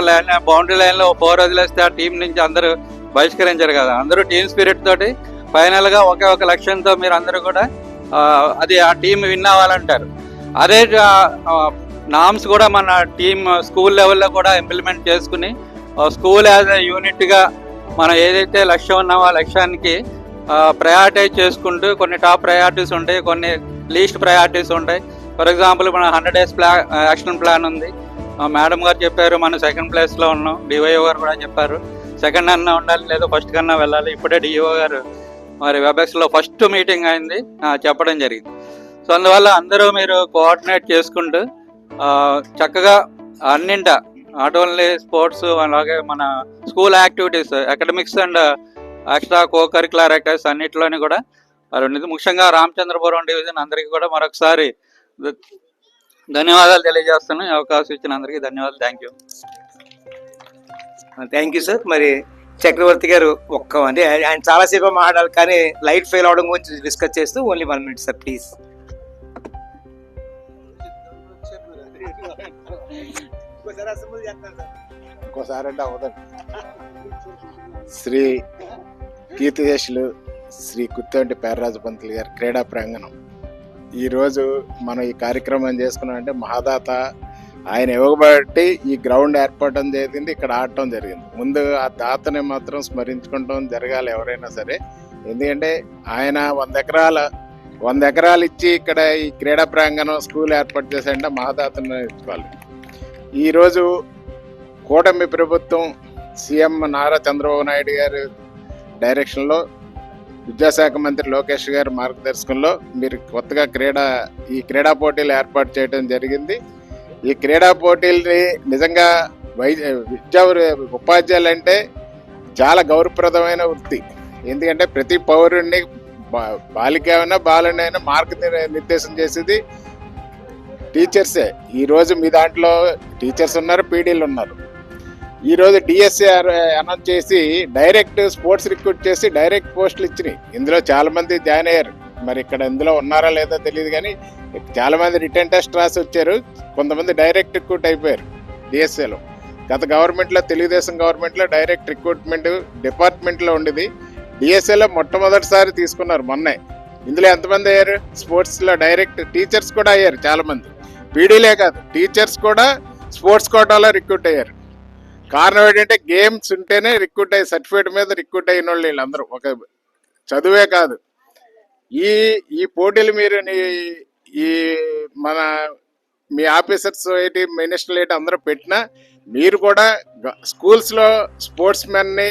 బౌండరీ లైన్లో 4 వదిలేస్తే ఆ టీం నుంచి అందరూ బహిష్కరించారు కదా. అందరూ టీమ్ స్పిరిట్ తోటి ఫైనల్గా ఒకే ఒక లక్ష్యంతో మీరు అందరూ కూడా అది ఆ టీం విన్ అవ్వాలంటారు. అదే నామ్స్ కూడా మన టీం స్కూల్ లెవెల్లో కూడా ఇంప్లిమెంట్ చేసుకుని స్కూల్ యాజ్ ఎ యూనిట్గా మనం ఏదైతే లక్ష్యం ఉన్నామో ఆ లక్ష్యానికి ప్రయారిటైజ్ చేసుకుంటూ కొన్ని టాప్ ప్రయారిటీస్ ఉంటాయి, కొన్ని లీస్ట్ ప్రయారిటీస్ ఉంటాయి. ఫర్ ఎగ్జాంపుల్ మన 100 days యాక్షన్ ప్లాన్ ఉంది. మేడం గారు చెప్పారు మనం 2nd ప్లేస్లో ఉన్నాం. డిఓ గారు కూడా చెప్పారు 2nd అన్నా ఉండాలి, లేదా ఫస్ట్ కన్నా వెళ్ళాలి. ఇప్పుడే డిఓ గారు మరి వెబ్ఎక్స్లో ఫస్ట్ మీటింగ్ అయింది చెప్పడం జరిగింది. సో అందువల్ల అందరూ మీరు కోఆర్డినేట్ చేసుకుంటూ చక్కగా అన్నింట నాట్ ఓన్లీ స్పోర్ట్స్, అలాగే మన school activities, academics and extra co curricular activities అన్నింటిలోని కూడా ముఖ్యంగా రామచంద్రపురం డివిజన్ అందరికీ కూడా మరొకసారి ధన్యవాదాలు తెలియజేస్తున్నాను. ఈ అవకాశం ఇచ్చిన అందరికీ ధన్యవాదాలు. Thank you sir. మరి చక్రవర్తి గారు అంటే ఆయన చాలాసేపు మాట్లాడాలి, కానీ లైట్ ఫెయిల్ అవడం గురించి డిస్కస్ చేస్తూ ఓన్లీ 1 minute సార్ ప్లీజ్. ఇంకోసారి అంటే అవదండి. శ్రీ కీర్తిదేశులు శ్రీ కుత్తెంటి పేర్రాజు పంతులు గారి క్రీడా ప్రాంగణం. ఈరోజు మనం ఈ కార్యక్రమం చేసుకున్నామంటే మహాదాత ఆయన ఇవ్వబట్టి ఈ గ్రౌండ్ ఏర్పడటం జరిగింది, ఇక్కడ ఆడటం జరిగింది. ముందు ఆ దాతని మాత్రం స్మరించుకుంటాం జరగాలి ఎవరైనా సరే. ఎందుకంటే ఆయన 100 ఎకరాలు ఇచ్చి ఇక్కడ ఈ క్రీడా ప్రాంగణం స్కూల్ ఏర్పాటు చేశారంటే మహాదాతను ఇచ్చుకోవాలి. ఈరోజు కూటమి ప్రభుత్వం సీఎం నారా చంద్రబాబు నాయుడు గారి డైరెక్షన్లో, విద్యాశాఖ మంత్రి లోకేష్ గారి మార్గదర్శకంలో మీరు కొత్తగా ఈ క్రీడా పోటీలు ఏర్పాటు చేయడం జరిగింది. ఈ క్రీడా పోటీల్ని నిజంగా ఉపాధ్యాయులు అంటే చాలా గౌరవప్రదమైన వృత్తి. ఎందుకంటే ప్రతి పౌరుడిని బాలికైనా బాలునైనా నిర్దేశం చేసేది టీచర్సే. ఈరోజు మీ దాంట్లో టీచర్స్ ఉన్నారు, పీడీలు ఉన్నారు. ఈరోజు డిఎస్ఏ అనౌన్స్ చేసి డైరెక్ట్ స్పోర్ట్స్ రిక్రూట్ చేసి డైరెక్ట్ పోస్టులు ఇచ్చినాయి. ఇందులో చాలా మంది జాయిన్ అయ్యారు. మరి ఇక్కడ ఇందులో ఉన్నారా లేదో తెలియదు, కానీ చాలా మంది రిటర్న్ టెస్ట్ రాసి వచ్చారు. కొంతమంది డైరెక్ట్ రిక్రూట్ అయిపోయారు డిఎస్ఏలో. గత గవర్నమెంట్లో, తెలుగుదేశం గవర్నమెంట్లో డైరెక్ట్ రిక్రూట్మెంట్ డిపార్ట్మెంట్లో ఉండేది. డిఎస్ఏలో మొట్టమొదటిసారి తీసుకున్నారు మొన్నే. ఇందులో ఎంతమంది అయ్యారు? స్పోర్ట్స్లో డైరెక్ట్ టీచర్స్ కూడా అయ్యారు చాలా మంది. పీడీలే కాదు, టీచర్స్ కూడా స్పోర్ట్స్ కోటాలో రిక్రూట్ అయ్యారు. కారణం ఏంటంటే గేమ్స్ ఉంటేనే రిక్రూట్ అయ్యి సర్టిఫికేట్ మీద రిక్రూట్ అయిన వాళ్ళు వీళ్ళందరూ, ఒక చదువే కాదు. ఈ పోటీలు మీరు మీ ఆఫీసర్స్ ఏంటి, మినిస్టర్లు ఏంటి అందరూ పెట్టినా మీరు కూడా స్కూల్స్లో స్పోర్ట్స్ మెన్ని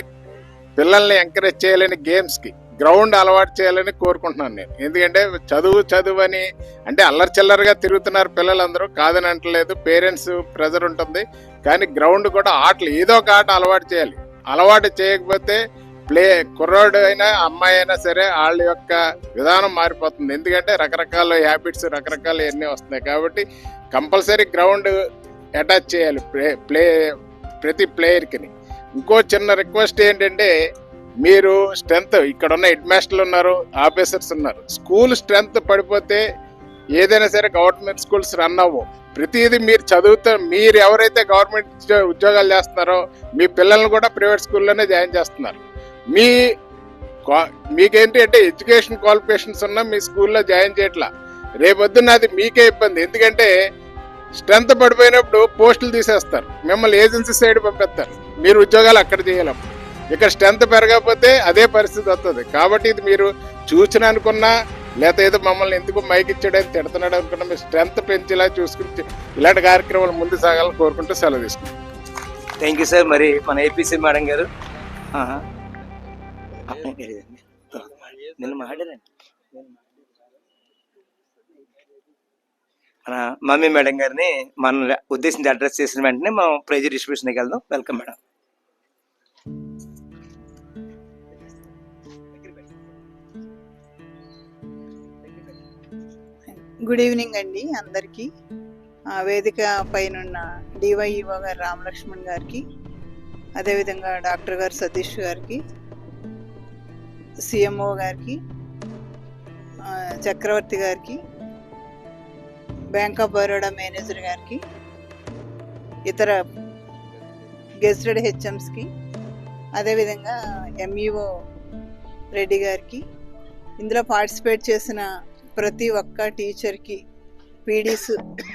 పిల్లల్ని ఎంకరేజ్ చేయాలని, గేమ్స్కి గ్రౌండ్ అలవాటు చేయాలని కోరుకుంటున్నాను నేను. ఎందుకంటే చదువు అని అంటే అల్లరి చిల్లరగా తిరుగుతున్నారు పిల్లలందరూ, కాదని అంటలేదు, పేరెంట్స్ ప్రెజర్ ఉంటుంది. కానీ గ్రౌండ్ కూడా ఆటలు ఏదో ఒక ఆట అలవాటు చేయాలి. అలవాటు చేయకపోతే కుర్రాడు అయినా అమ్మాయి అయినా సరే వాళ్ళ యొక్క విధానం మారిపోతుంది. ఎందుకంటే రకరకాల హ్యాబిట్స్, రకరకాల ఇవన్నీ వస్తున్నాయి. కాబట్టి కంపల్సరీ గ్రౌండ్ అటాచ్ చేయాలి ప్రతి ప్లేయర్కి. ఇంకో చిన్న రిక్వెస్ట్ ఏంటంటే, మీరు స్ట్రెంత్, ఇక్కడ ఉన్న హెడ్ మాస్టర్లు ఉన్నారు, ఆఫీసర్స్ ఉన్నారు, స్కూల్ స్ట్రెంత్ పడిపోతే ఏదైనా సరే గవర్నమెంట్ స్కూల్స్ రన్ అవ్వవు. ప్రతిదీ మీరు మీరు ఎవరైతే గవర్నమెంట్ ఉద్యోగాలు చేస్తున్నారో మీ పిల్లల్ని కూడా ప్రైవేట్ స్కూల్లోనే జాయిన్ చేస్తున్నారు. మీకేంటి అంటే ఎడ్యుకేషన్ క్వాలిఫికేషన్స్ ఉన్నా మీ స్కూల్లో జాయిన్ చేయట్లా. రేపొద్దున అది మీకే ఇబ్బంది. ఎందుకంటే స్ట్రెంత్ పడిపోయినప్పుడు పోస్టులు తీసేస్తారు, మిమ్మల్ని ఏజెన్సీ సైడ్ పంపిస్తారు, మీరు ఉద్యోగాలు అక్కడ చేయాలి. ఇక్కడ స్ట్రెంత్ పెరగకపోతే అదే పరిస్థితి వస్తుంది. కాబట్టి ఇది మీరు చూసిన అనుకున్నా, లేకపోతే ఏదో మమ్మల్ని ఎందుకు మైక్ ఇచ్చాడని తిడుతున్నాడు అనుకున్నా, మీరు స్ట్రెంత్ పెంచేలా చూసుకుని ఇలాంటి కార్యక్రమాలు ముందు సాగాలని కోరుకుంటూ సెలవు తీసుకుంటాం. Thank you sir. మరి మన ఏపీసీ మేడం గారు నిన్న మాట్లాడండి. మన మమ్మీ మేడం గారిని మన ఉద్దేశించి అడ్రస్ చేసిన వెంటనే మనం ప్రైజ్ డిస్ట్రిబ్యూషన్కి వెళ్దాం. Welcome madam. గుడ్ ఈవినింగ్ అండి అందరికీ. వేదిక పైన డివైఈఓ గారు రామలక్ష్మణ్ గారికి, అదేవిధంగా డాక్టర్ గారు సతీష్ గారికి, సిఎంఓ గారికి, చక్రవర్తి గారికి, బ్యాంక్ ఆఫ్ బరోడా మేనేజర్ గారికి, ఇతర గెస్టెడ్ హెచ్ఎంస్కి, అదేవిధంగా ఎంఈఓ రెడ్డి గారికి, ఇందులో పార్టిసిపేట్ చేసిన ప్రతి ఒక్క టీచర్కి, పీడీస్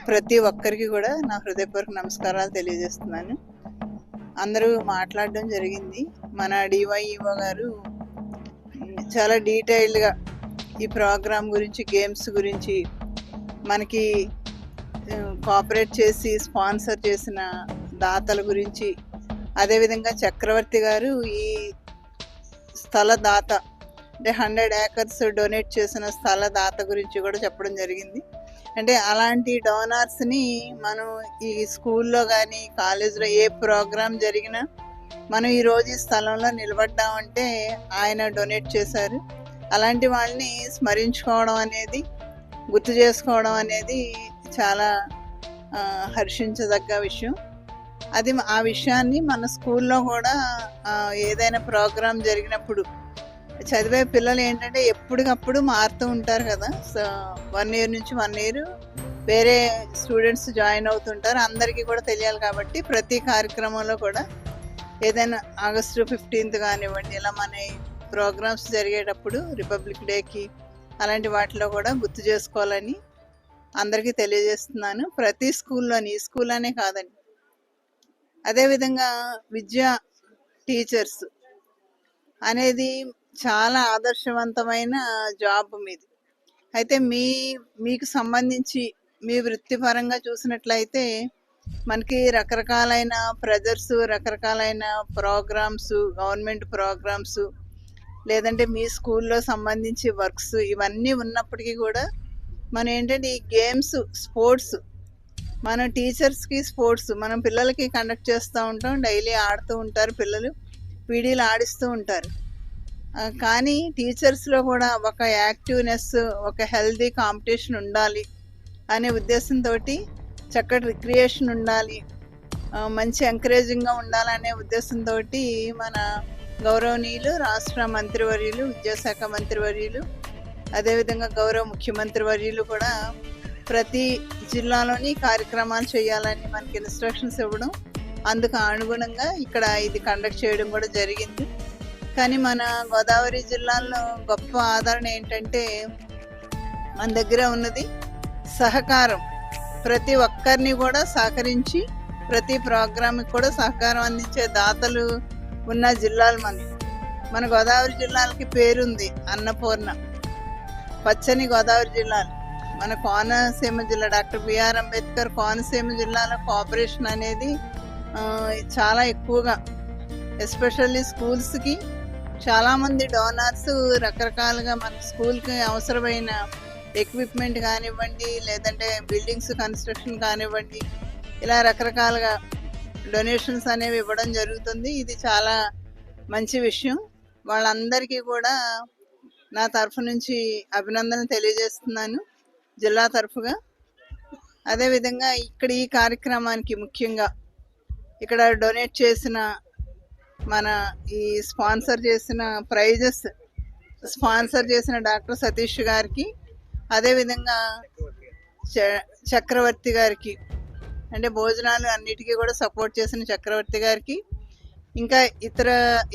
ప్రతి ఒక్కరికి కూడా నా హృదయపూర్వక నమస్కారాలు తెలియజేస్తున్నాను. అందరూ మాట్లాడడం జరిగింది. మన డివైఈఓ గారు చాలా డీటెయిల్డ్గా ఈ ప్రోగ్రాం గురించి, గేమ్స్ గురించి మనకి కోఆపరేట్ చేసి స్పాన్సర్ చేసిన దాతల గురించి, అదేవిధంగా చక్రవర్తి గారు ఈ స్థల దాత అంటే 100 acres డొనేట్ చేసిన స్థల దాత గురించి కూడా చెప్పడం జరిగింది. అంటే అలాంటి డోనార్స్ని మనం ఈ స్కూల్లో కానీ కాలేజ్లో ఏ ప్రోగ్రాం జరిగినా మనం ఈరోజు ఈ స్థలంలో నిలబడ్డామంటే ఆయన డొనేట్ చేశారు. అలాంటి వాళ్ళని స్మరించుకోవడం అనేది, గుర్తు చేసుకోవడం అనేది చాలా హర్షించదగ్గ విషయం. అది ఆ విషయాన్ని మన స్కూల్లో కూడా ఏదైనా ప్రోగ్రాం జరిగినప్పుడు చదివే పిల్లలు ఏంటంటే ఎప్పటికప్పుడు మారుతూ ఉంటారు కదా. సో 1 year నుంచి 1 year వేరే స్టూడెంట్స్ జాయిన్ అవుతుంటారు. అందరికీ కూడా తెలియాలి కాబట్టి ప్రతి కార్యక్రమంలో కూడా ఏదైనా August 15th కానివ్వండి, ఇలా మన ప్రోగ్రామ్స్ జరిగేటప్పుడు రిపబ్లిక్ డేకి అలాంటి వాటిలో కూడా గుర్తు చేసుకోవాలని అందరికీ తెలియజేస్తున్నాను. ప్రతి స్కూల్లోని, ఈ స్కూల్ అనే కాదండి. అదేవిధంగా విద్యా టీచర్స్ అనేది చాలా ఆదర్శవంతమైన జాబ్ మీది. అయితే మీకు సంబంధించి మీ వృత్తిపరంగా చూసినట్లయితే మనకి రకరకాలైన ప్రెజర్స్, రకరకాలైన ప్రోగ్రామ్స్, గవర్నమెంట్ ప్రోగ్రామ్స్, లేదంటే మీ స్కూల్లో సంబంధించి వర్క్స్ ఇవన్నీ ఉన్నప్పటికీ కూడా మనం ఏంటంటే ఈ గేమ్స్, స్పోర్ట్స్, మనం టీచర్స్కి స్పోర్ట్స్ మనం పిల్లలకి కండక్ట్ చేస్తూ ఉంటాం. డైలీ ఆడుతూ ఉంటారు పిల్లలు, పీడీలు ఆడిస్తూ ఉంటారు. కానీ టీచర్స్లో కూడా ఒక యాక్టివ్నెస్, ఒక హెల్దీ కాంపిటీషన్ ఉండాలి అనే ఉద్దేశంతో, చక్కటి రిక్రియేషన్ ఉండాలి, మంచి ఎంకరేజింగ్గా ఉండాలనే ఉద్దేశంతో మన గౌరవనీయులు రాష్ట్ర మంత్రివర్యులు, విద్యాశాఖ మంత్రివర్యులు, అదేవిధంగా గౌరవ ముఖ్యమంత్రి వర్యులు కూడా ప్రతి జిల్లాలోని కార్యక్రమాలు చేయాలని మనకి ఇన్స్ట్రక్షన్స్ ఇవ్వడం, అందుకు అనుగుణంగా ఇక్కడ ఇది కండక్ట్ చేయడం కూడా జరిగింది. కానీ మన గోదావరి జిల్లాలో గొప్ప ఆదరణ ఏంటంటే మన దగ్గర ఉన్నది సహకారం. ప్రతి ఒక్కరిని కూడా సహకరించి ప్రతి ప్రోగ్రామ్కి కూడా సహకారం అందించే దాతలు ఉన్న జిల్లాలు మన గోదావరి జిల్లాలకి పేరుంది అన్నపూర్ణ, పచ్చని గోదావరి జిల్లాలు. మన కోనసీమ జిల్లా, డాక్టర్ బిఆర్ అంబేద్కర్ కోనసీమ జిల్లాలో కోఆపరేషన్ అనేది చాలా ఎక్కువగా, ఎస్పెషల్లీ స్కూల్స్కి చాలామంది డోనార్స్ రకరకాలుగా మన స్కూల్కి అవసరమైన ఎక్విప్మెంట్ కానివ్వండి, లేదంటే బిల్డింగ్స్ కన్స్ట్రక్షన్ కానివ్వండి, ఇలా రకరకాలుగా డొనేషన్స్ అనేవి ఇవ్వడం జరుగుతుంది. ఇది చాలా మంచి విషయం. వాళ్ళందరికీ కూడా నా తరఫు నుంచి అభినందనలు తెలియజేస్తున్నాను జిల్లా తరఫుగా. అదేవిధంగా ఇక్కడ ఈ కార్యక్రమానికి ముఖ్యంగా ఇక్కడ డొనేట్ చేసిన మన ఈ స్పాన్సర్ చేసిన ప్రైజెస్ స్పాన్సర్ చేసిన డాక్టర్ సతీష్ గారికి, అదేవిధంగా చక్రవర్తి గారికి, అంటే భోజనాలు అన్నిటికీ కూడా సపోర్ట్ చేసిన చక్రవర్తి గారికి, ఇంకా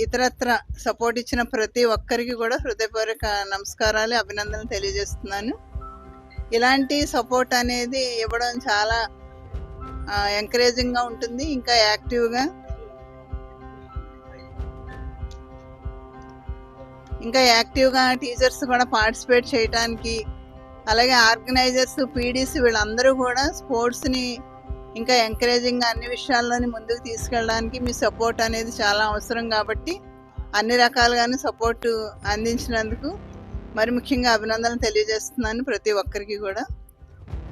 ఇతరత్ర సపోర్ట్ ఇచ్చిన ప్రతి ఒక్కరికి కూడా హృదయపూర్వక నమస్కారాలు, అభినందనలు తెలియజేస్తున్నాను. ఇలాంటి సపోర్ట్ అనేది ఇవ్వడం చాలా ఎంకరేజింగ్గా ఉంటుంది. ఇంకా యాక్టివ్గా టీచర్స్ కూడా పార్టిసిపేట్ చేయడానికి, అలాగే ఆర్గనైజర్స్, పీడీస్ వీళ్ళందరూ కూడా స్పోర్ట్స్ని ఇంకా ఎంకరేజింగ్గా అన్ని విషయాల్లోని ముందుకు తీసుకెళ్ళడానికి మీ సపోర్ట్ అనేది చాలా అవసరం. కాబట్టి అన్ని రకాలుగానే సపోర్టు అందించినందుకు మరి ముఖ్యంగా అభినందనలు తెలియజేస్తున్నాను ప్రతి ఒక్కరికి కూడా.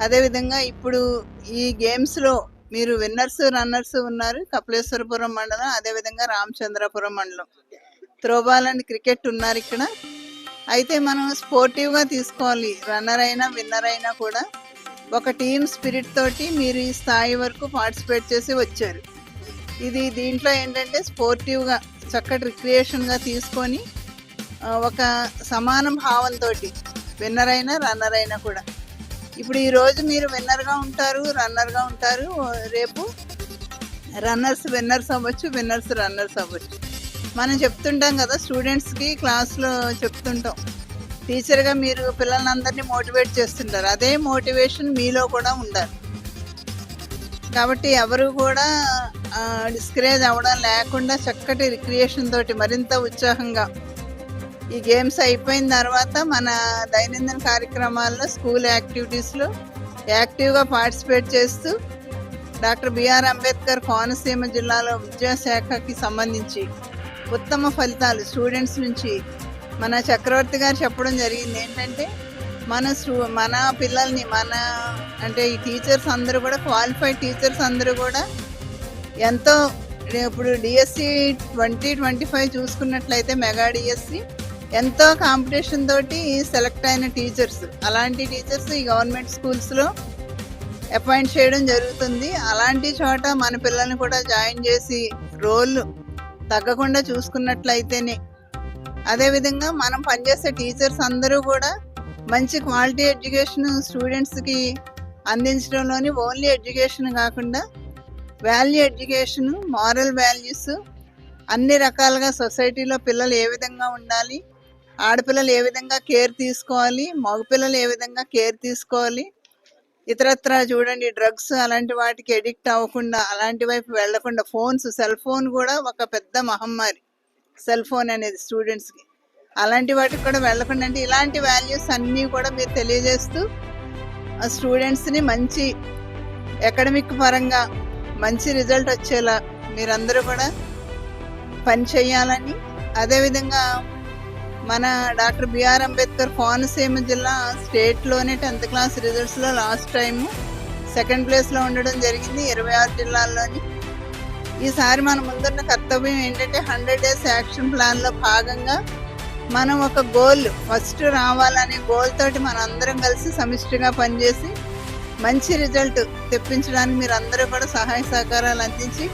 అదేవిధంగా ఇప్పుడు ఈ గేమ్స్లో మీరు విన్నర్స్ రన్నర్స్ ఉన్నారు. కపిలేశ్వరపురం మండలం, అదేవిధంగా రామచంద్రపురం మండలం. త్రోబాల్ అండ్ క్రికెట్ ఉన్నారు ఇక్కడ. అయితే మనం స్పోర్టివ్గా తీసుకోవాలి. రన్నర్ అయినా విన్నర్ అయినా కూడా ఒక టీమ్ స్పిరిట్ తోటి మీరు ఈ స్థాయి వరకు పార్టిసిపేట్ చేసి వచ్చారు. దీంట్లో ఏంటంటే స్పోర్టివ్గా చక్కటి రిక్రియేషన్గా తీసుకొని ఒక సమాన భావంతో విన్నర్ అయినా రన్నర్ అయినా కూడా ఇప్పుడు ఈరోజు మీరు విన్నర్గా ఉంటారు, రన్నర్గా ఉంటారు. రేపు రన్నర్స్ విన్నర్స్ అవ్వచ్చు, విన్నర్స్ రన్నర్స్ అవ్వచ్చు. మనం చెప్తుంటాం కదా స్టూడెంట్స్కి, క్లాస్లో చెప్తుంటాం. టీచర్గా మీరు పిల్లలందరినీ మోటివేట్ చేస్తుంటారు. అదే మోటివేషన్ మీలో కూడా ఉండాలి. కాబట్టి ఎవరు కూడా డిస్కరేజ్ అవ్వడం లేకుండా చక్కటి రిక్రియేషన్ తోటి మరింత ఉత్సాహంగా ఈ గేమ్స్ అయిపోయిన తర్వాత మన దైనందిన కార్యక్రమాల్లో, స్కూల్ యాక్టివిటీస్లో యాక్టివ్గా పార్టిసిపేట్ చేస్తూ డాక్టర్ బిఆర్ అంబేద్కర్ కోనసీమ జిల్లాలో విద్యాశాఖకి సంబంధించి ఉత్తమ ఫలితాలు స్టూడెంట్స్ నుంచి మన చక్రవర్తి గారు చెప్పడం జరిగింది. ఏంటంటే మన పిల్లల్ని అంటే ఈ టీచర్స్ అందరూ కూడా, క్వాలిఫైడ్ టీచర్స్ అందరూ కూడా ఎంతో, ఇప్పుడు డిఎస్సి 2025 చూసుకున్నట్లయితే మెగా డిఎస్సి ఎంతో కాంపిటీషన్ తోటి సెలెక్ట్ అయిన టీచర్స్, అలాంటి టీచర్స్ ఈ గవర్నమెంట్ స్కూల్స్లో అపాయింట్ చేయడం జరుగుతుంది. అలాంటి చోట మన పిల్లల్ని కూడా జాయిన్ చేసి రోల్ తగ్గకుండా చూసుకున్నట్లయితేనే, అదేవిధంగా మనం పనిచేసే టీచర్స్ అందరూ కూడా మంచి క్వాలిటీ ఎడ్యుకేషన్ స్టూడెంట్స్కి అందించడంలోని ఓన్లీ ఎడ్యుకేషన్ కాకుండా వాల్యూ ఎడ్యుకేషన్, మారల్ వాల్యూస్, అన్ని రకాలుగా సొసైటీలో పిల్లలు ఏ విధంగా ఉండాలి, ఆడపిల్లలు ఏ విధంగా కేర్ తీసుకోవాలి, మగపిల్లలు ఏ విధంగా కేర్ తీసుకోవాలి, ఇతరత్రా చూడండి డ్రగ్స్ అలాంటి వాటికి ఎడిక్ట్ అవ్వకుండా, అలాంటి వైపు వెళ్లకుండా, సెల్ ఫోన్ కూడా ఒక పెద్ద మహమ్మారి, సెల్ ఫోన్ అనేది స్టూడెంట్స్కి, అలాంటి వాటికి కూడా వెళ్లకుండా, అంటే ఇలాంటి వాల్యూస్ అన్నీ కూడా మీరు తెలియజేస్తూ స్టూడెంట్స్ని మంచి అకాడమిక్ పరంగా మంచి రిజల్ట్ వచ్చేలా మీరందరూ కూడా పని చేయాలని, అదేవిధంగా మన డాక్టర్ బిఆర్ అంబేద్కర్ కోనసీమ జిల్లా స్టేట్లోనే 10th క్లాస్ రిజల్ట్స్లో లాస్ట్ టైము 2nd ప్లేస్లో ఉండడం జరిగింది 26 జిల్లాల్లోని. ఈసారి మన ముందున్న కర్తవ్యం ఏంటంటే 100 days యాక్షన్ ప్లాన్లో భాగంగా మనం ఒక గోల్ ఫస్ట్ రావాలనే గోల్ తోటి మన అందరం కలిసి సమిష్టిగా పనిచేసి మంచి రిజల్ట్ తెప్పించడానికి మీరు అందరూ కూడా సహాయ సహకారాలు అందించి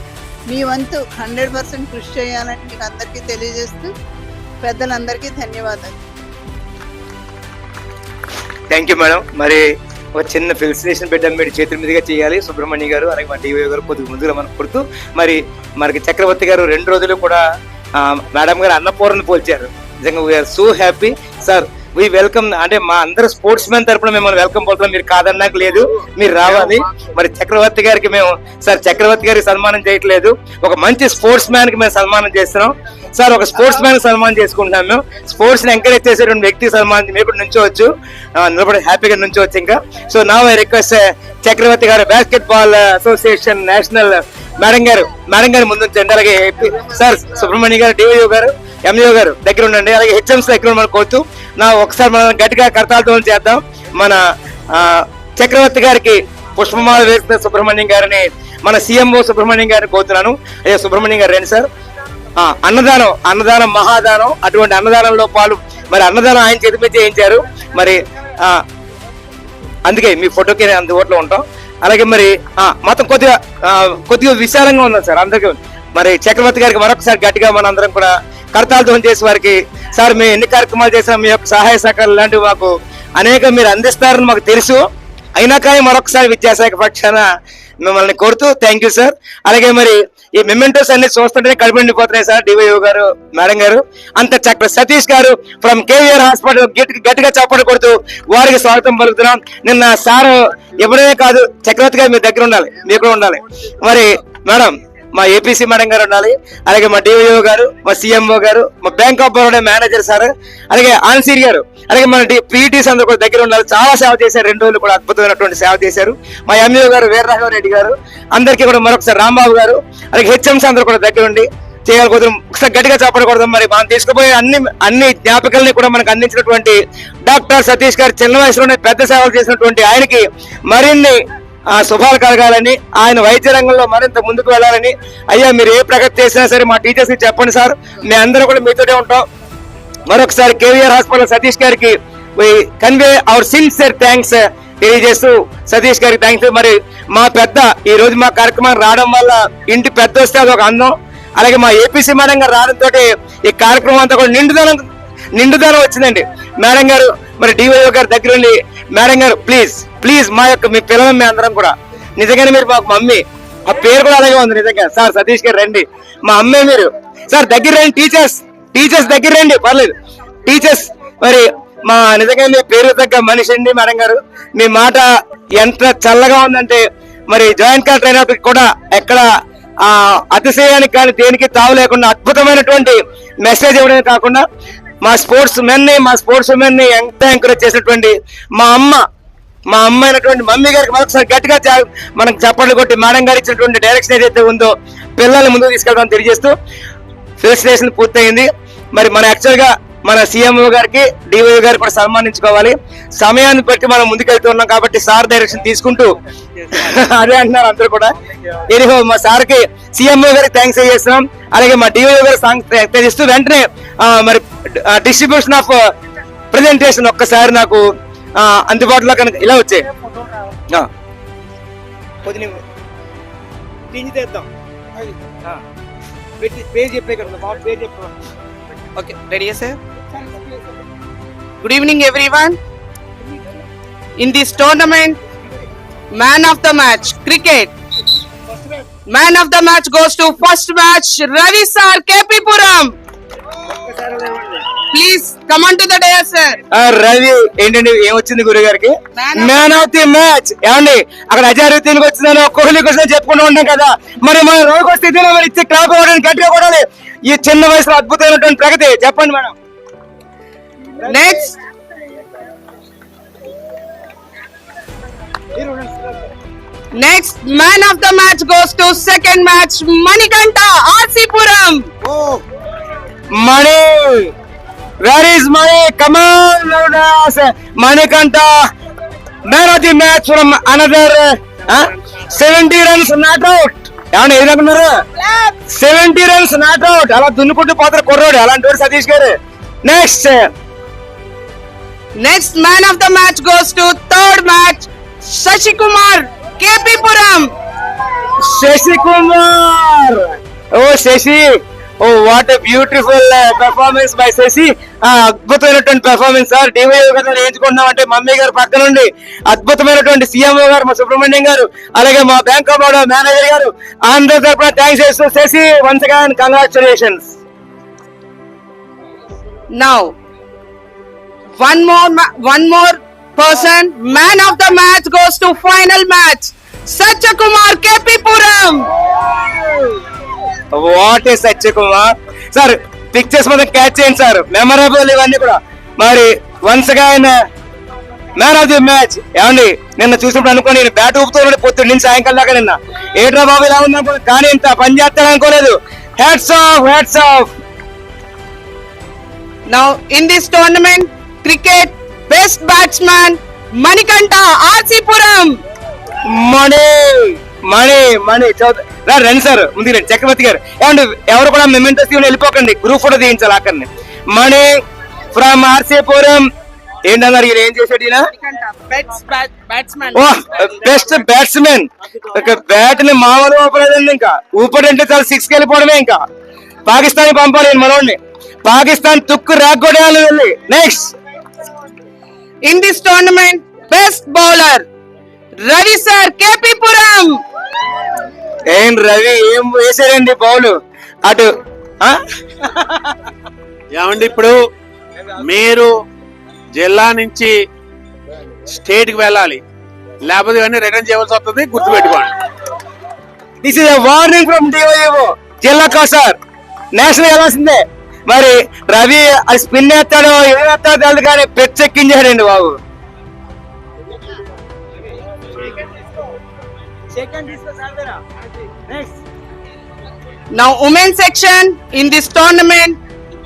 మీ వంతు 100% కృషి చేయాలని మీకు అందరికీ తెలియజేస్తూ పెద్దలందరికీ ధన్యవాదాలు. Thank you madam. మరి ఒక చిన్న ఫెలిసిటేషన్ పెట్టాను మీరు చేతుల మీదుగా చేయాలి. సుబ్రహ్మణ్య గారు అలాగే మా టీవీ గారు కొద్దిగా ముందుగా మనం కొడుతూ, మరి మనకి చక్రవర్తి గారు 2 రోజులు కూడా మేడం గారు అన్నపూర్ణను పోల్చారు. నిజంగా we are so happy sir. We welcome, అంటే మా అందరు స్పోర్ట్స్ మెన్ తరపున మిమ్మల్ని వెల్కమ్ పోతున్నాం. మీరు కాదన్నాక లేదు, మీరు రావాలి. మరి చక్రవర్తి గారికి మేము సార్ చక్రవర్తి గారికి సన్మానం చేయట్లేదు, ఒక మంచి స్పోర్ట్స్ మ్యాన్ కి మేము సన్మానం చేస్తున్నాం సార్. ఒక స్పోర్ట్స్ మ్యాన్ సన్మానం చేసుకుంటున్నాం మేము. స్పోర్ట్స్ ని ఎంకరేజ్ చేసేటువంటి వ్యక్తి సన్మానం మీరు కూడా నుంచోవచ్చు, నిలబడి హ్యాపీగా నుంచోవచ్చు. ఇంకా సో నా ఐ రిక్వెస్ట్ చక్రవర్తి గారు, basket ball association national madam గారు ముందు ఉంచండి. అలాగే సార్ సుబ్రహ్మణ్య గారు, డిఓ గారు, ఎంఓ గారు దగ్గర ఉండండి. అలాగే హెచ్ఎంస్ దగ్గర మనం కోరుతూ ఒకసారి మనం గట్టిగా కర్తాలతో చేద్దాం. మన చక్రవర్తి గారికి పుష్పమాల వేసిన సుబ్రహ్మణ్యం గారిని, మన సీఎంఓ సుబ్రహ్మణ్యం గారిని కోరుతున్నాను. అయ్యా సుబ్రహ్మణ్యం గారు రండి సార్. అన్నదానం మహాదానం, అటువంటి అన్నదానంలో పాలు మరి అన్నదానం ఆయన చేతి మీద చేయించారు. మరి అందుకే మీ ఫోటోకి అందుబాటులో ఉంటాం. అలాగే మరి మొత్తం కొద్దిగా విశాలంగా ఉన్నాం సార్ అందరికీ. మరి చక్రవర్తి గారికి మరొకసారి గట్టిగా మన అందరం కూడా కర్తాలతో చేసి వారికి సార్ మేము ఎన్ని కార్యక్రమాలు చేసినా మీ యొక్క సహాయ సహకారాలు లాంటివి మాకు అనేక మీరు అందిస్తారని మాకు తెలుసు. అయినా కానీ మరొకసారి విద్యాశాఖ పక్షాన మిమ్మల్ని కోరుతూ థ్యాంక్ యూ సార్. అలాగే మరి ఈ మెమెంటోస్ అన్ని చూస్తుంటేనే కడుపు నిండిపోతున్నాయి సార్. డివైఓ గారు, మేడం గారు, అంత చక్ర సతీష్ గారు ఫ్రమ్ కేవీఆర్ హాస్పిటల్ గట్టిగా చప్పట్లు కొడుతూ వారికి స్వాగతం పలుకుతున్నాం. నిన్న సార్ ఎవరైనా కాదు, చక్రవర్తి గారు మీ దగ్గర ఉండాలి, మీరు కూడా ఉండాలి. మరి మేడం మా ఏపీసీ మేడం గారు ఉండాలి, అలాగే మా డిఓ గారు, మా సీఎంఓ గారు, మా bank of Baroda manager sir, అలాగే ఆన్సీర్ గారు, అలాగే మన పీఈటీస్ అందరూ కూడా దగ్గర ఉండాలి. చాలా సేవ చేశారు, 2 రోజులు కూడా అద్భుతమైనటువంటి సేవ చేశారు. మా ఎంఈఓ గారు వీరరాఘవ రెడ్డి గారు, అందరికీ కూడా మరొకసారి రాంబాబు గారు, అలాగే హెచ్ఎంస్ అందరూ కూడా దగ్గర ఉండి చేయగలుగుతాం. ఒకసారి గట్టిగా చెప్పకూడదు. మరి మనం తీసుకుపోయే అన్ని జ్ఞాపకాలని కూడా మనకు అందించినటువంటి డాక్టర్ సతీష్ గారు చిన్న వయసులోనే పెద్ద సేవలు చేసినటువంటి ఆయనకి మరిన్ని శుభాలు కలగాలని, ఆయన వైద్య రంగంలో మరింత ముందుకు వెళ్ళాలని. అయ్యా మీరు ఏ ప్రగతి చేసినా సరే మా టీచర్స్ కి చెప్పండి సార్, మేము అందరూ కూడా మీతోనే ఉంటాం. మరొకసారి కేవీఆర్ హాస్పిటల్ సతీష్ గారికి కన్వే అవర్ సిన్సియర్ థ్యాంక్స్ తెలియజేస్తూ, సతీష్ గారికి థ్యాంక్స్. మరి మా పెద్ద ఈ రోజు మా కార్యక్రమానికి రావడం వల్ల ఇంటి పెద్ద వస్తే అది ఒక అందం. అలాగే మా ఏపీసీ మేడం గారు రావడంతో ఈ కార్యక్రమం అంతా కూడా నిండుదనం వచ్చిందండి. మేడం గారు మరి డివైఓ గారి దగ్గర ఉండి, మేడం గారు ప్లీజ్ మీ పిల్లలు మీ అందరం కూడా నిజంగానే మీరు మాకు మమ్మీ, ఆ పేరు కూడా అలాగే ఉంది నిజంగా. సార్ సతీష్ గారు రండి, మా అమ్మే మీరు. సార్ దగ్గర రండి, టీచర్స్ దగ్గర రండి, పర్లేదు టీచర్స్. మరి మా నిజంగా మీ పేరు తగ్గ మనిషి అండి మేడం గారు. మీ మాట ఎంత చల్లగా ఉందంటే మరి జాయింట్ కలెక్టర్ అయినప్పటికీ కూడా ఎక్కడ అతిశయానికి కానీ దేనికి తావు లేకుండా అద్భుతమైనటువంటి మెసేజ్ ఇవ్వడమే కాకుండా మా స్పోర్ట్స్ ఉమెన్ ని ఎంత ఎంకరేజ్ చేసినటువంటి మా అమ్మ అయినటువంటి మమ్మీ గారికి మరొకసారి గట్టిగా మనకు చప్పట్లు కొట్టి మేడం గారు ఇచ్చినటువంటి డైరెక్షన్ ఏదైతే ఉందో పిల్లల్ని ముందుకు తీసుకెళ్ళడం తెలియజేస్తూ ఫెలిసిటేషన్ పూర్తయింది. మరి మన యాక్చువల్ గా మన సీఎంఓ గారికి డివైఓ గారికి కూడా సన్మానించుకోవాలి. సమయాన్ని బట్టి మనం ముందుకెళ్తున్నాం కాబట్టి సార్ డైరెక్షన్ తీసుకుంటూ అదే అంటున్నారు అందరూ కూడా. ఎనిహో మా సార్ కి సీఎంఓ గారికి థ్యాంక్స్ చేస్తున్నాం. అలాగే మా డివైఓ గారి థ్యాంక్స్ ఇస్తూ వెంటనే మరి డిస్ట్రిబ్యూషన్ ఆఫ్ ప్రెజెంటేషన్ ఒక్కసారి నాకు అందుబాటులో కనుక ఇలా వచ్చాయి. Okay, ready, sir? Good evening, everyone. In this tournament, man of the match, cricket. Man of the match goes to first match, Ravi sir, KP Puram. Please come on to the dais, sir. Ravi ఏంటండి ఏమొచ్చింది గురువు గారికి? Man of the match. ఏమండి అక్కడ అజారుద్దీన్కి వచ్చిందని కోహ్లీకి వచ్చిందని చెప్పుకుంటూ ఉంటాం కదా, మరి మన రోడ్కి వస్తే ఇదే మరి ఇచ్చే క్లాప్ ఇవ్వడానికి గట్టిగా కొడాలి. ఈ చిన్న వయసులో అద్భుతమైనటువంటి ప్రగతి. చెప్పండి madam. Next man of the match goes to second match, Manikanta, RC Puram. Money, where is money? Come on, Manikanta, man of the match from another 70 runs not out. ఏమన్నా ఏదనుకున్నారా? 70 runs నాట్ అవుట్. అలా దున్నుకుంటూ పోతారు కుర్రోడు, అలాంటి వాడు సతీష్ గారు. Next man of the match goes to third match, Sashi Kumar, KP Puram. Sashi Kumar, oh Sashi, oh what a beautiful performance by Sashi. అద్భుతమైనటువంటి పెర్ఫార్మెన్స్ సార్. డివైఓ గారు ఎంచుకుంటున్నాం అంటే మమ్మీ గారు పక్క నుండి అద్భుతమైనటువంటి సీఎంఓ గారు మా సుబ్రహ్మణ్యం గారు, అలాగే మా బ్యాంక్ ఆఫ్ బరోడా మేనేజర్ గారు అందరి తరపున థ్యాంక్స్ చేస్తూ Sashi once again congratulations. Now one more person, man of the match goes to final match, Satya Kumar, KP Puram. What is Satya Kumar sir. Pictures మొత్తం క్యాచ్ చేయండి సార్, మెమరబుల్ ఇవన్నీ కూడా. మరి once again man of the match. ఏమండి నిన్న చూసినప్పుడు అనుకో, నేను బ్యాట్ ఊపుతూ పొద్దున్న నుంచి సాయంకాలం దాకా నిన్న ఏట్రా బాబు ఇలా ఉన్నప్పుడు, కానీ ఇంత పని చేస్తాను అనుకోలేదు. Hats off. Now in this tournament, cricket best batsman, Manikanta, RC Puram. మణి రండి సార్ ముందు రండి. చక్రవర్తి గారు ఏమండి ఎవరు కూడా మెమెంటోస్ తీసుకుని వెళ్ళిపోకండి, గ్రూప్ ఫోటో తీయించాలి అక్కడిని. మణి ఫ్రమ్ ఆర్సీపురం. ఏంటన్నారు ఈయన, ఏం చేశాడు ఈయన? Best batsmen. బ్యాట్ ని మామూలు ఊపలేదండి, ఇంకా ఊపడంటే చాలా 6 వెళ్ళిపోవడమే. ఇంకా పాకిస్తాన్ పంపాలి మనోడిని, పాకిస్తాన్ తుక్కు రాగొడేయాలి వెళ్ళి. Next in this tournament, best bowler, Ravi sir, KP Puram. ఏం రవి ఏం వేసారండి బౌలు అటు. ఏమండి ఇప్పుడు మీరు జిల్లా నుంచి స్టేట్ కి వెళ్ళాలి, లేకపోతే ఇవన్నీ రిటర్న్ చేయవలసి వస్తుంది, గుర్తుపెట్టుకోండి. This is warning from DYO. జిల్లాకో సార్ నేషనల్ వెళ్ళాల్సిందే. మరి రవి అది స్పిన్ వేస్తాడో ఏం వేస్తాడో తెలియదు, కానీ పెచ్చెక్కించాడండి బాబు. Now women's section in this tournament,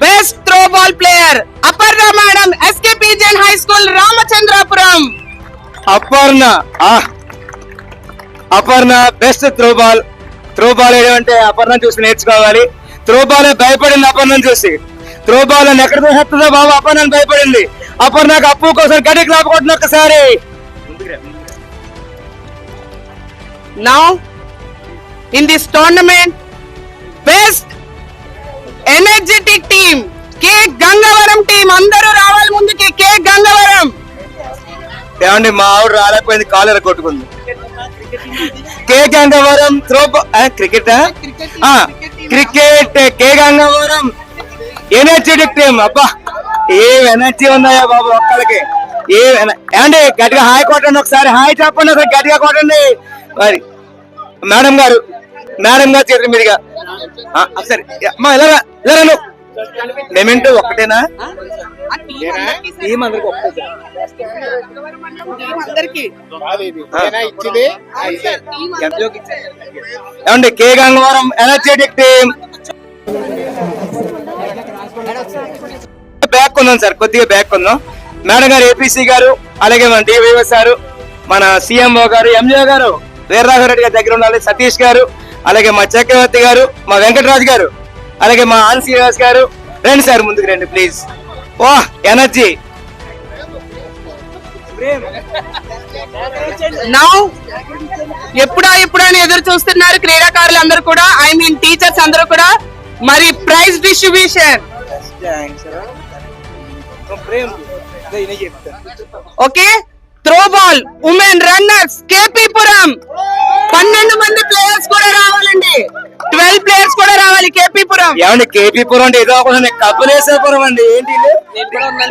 best throw ball player Aparna Madam, SKP Jain High School, Ramachandrapuram. Aparna best throw ball ఏమంటే అపర్ణ చూసి నేర్చుకోవాలి. త్రో బాల్ భయపడింది అపర్ణను చూసి. త్రో బాల్ అని ఎక్కడ చూసేస్తుందో బాబు అపర్ణను భయపడింది. అపర్ణకు అప్పు కోసం గట్టి క్లాప్ కొట్టిన ఒక్కసారి. Now in this tournament, best energetic team K Gangavaram team. అందరూ రావాలి ముందుకి. K Gangavaram. ఏమండి మా ఆవిడ రాలేకపోయింది, కాలు కొట్టుకుంది. కే గంగవరం త్రో క్రికెట్ కే గంగవరం ఎనర్జెటిక్ టీమ్. అబ్బా ఏం ఎనర్జీ ఉన్నాయా బాబు ఒక్కరికి. ఏమండి గట్టిగా హాయ్ కొట్టండి ఒకసారి. హాయ్ చెప్పండి ఒకసారి గట్టిగా కొట్టండి. మరి మేడం గారు చేతుల మీదుగా సరే అమ్మా ఇలా నువ్వు మెమెంటో ఒక్కటేనా? టీం అందరికి ఒక్కటే. ఏమండి కే గంగవరం ఎనర్జెటిక్ టీం. బ్యాక్ కొందాం సార్, కొద్దిగా బ్యాక్ కొందాం. మేడం గారు ఏపీసీ గారు, అలాగే మన డివైఓ సారు, మన సిఎంఓ గారు, ఎంజే గారు, వీర్రాఘవరెడ్డి గారి దగ్గర ఉండాలి, సతీష్ గారు, అలాగే మా చక్రవర్తి గారు, మా వెంకటరాజు గారు, అలాగే మా ఆన్ శ్రీనివాస్ గారు. రండి సార్ ముందుకు రండి ప్లీజ్. Oh energy. Now ఎప్పుడా అని ఎదురు చూస్తున్నారు క్రీడాకారులు అందరూ కూడా, ఐ మీన్ టీచర్స్ అందరూ కూడా. మరి prize distribution. Okay, throw ball women runners KP Puram 12 మంది ప్లేయర్స్ కూడా రావాలండి. 12 ప్లేయర్స్ కూడా రావాలి కేపీపురం. ఏమండి కేపీపురం అంటే ఏదో ఒకటి కపిలేశ్వరపురం అండి.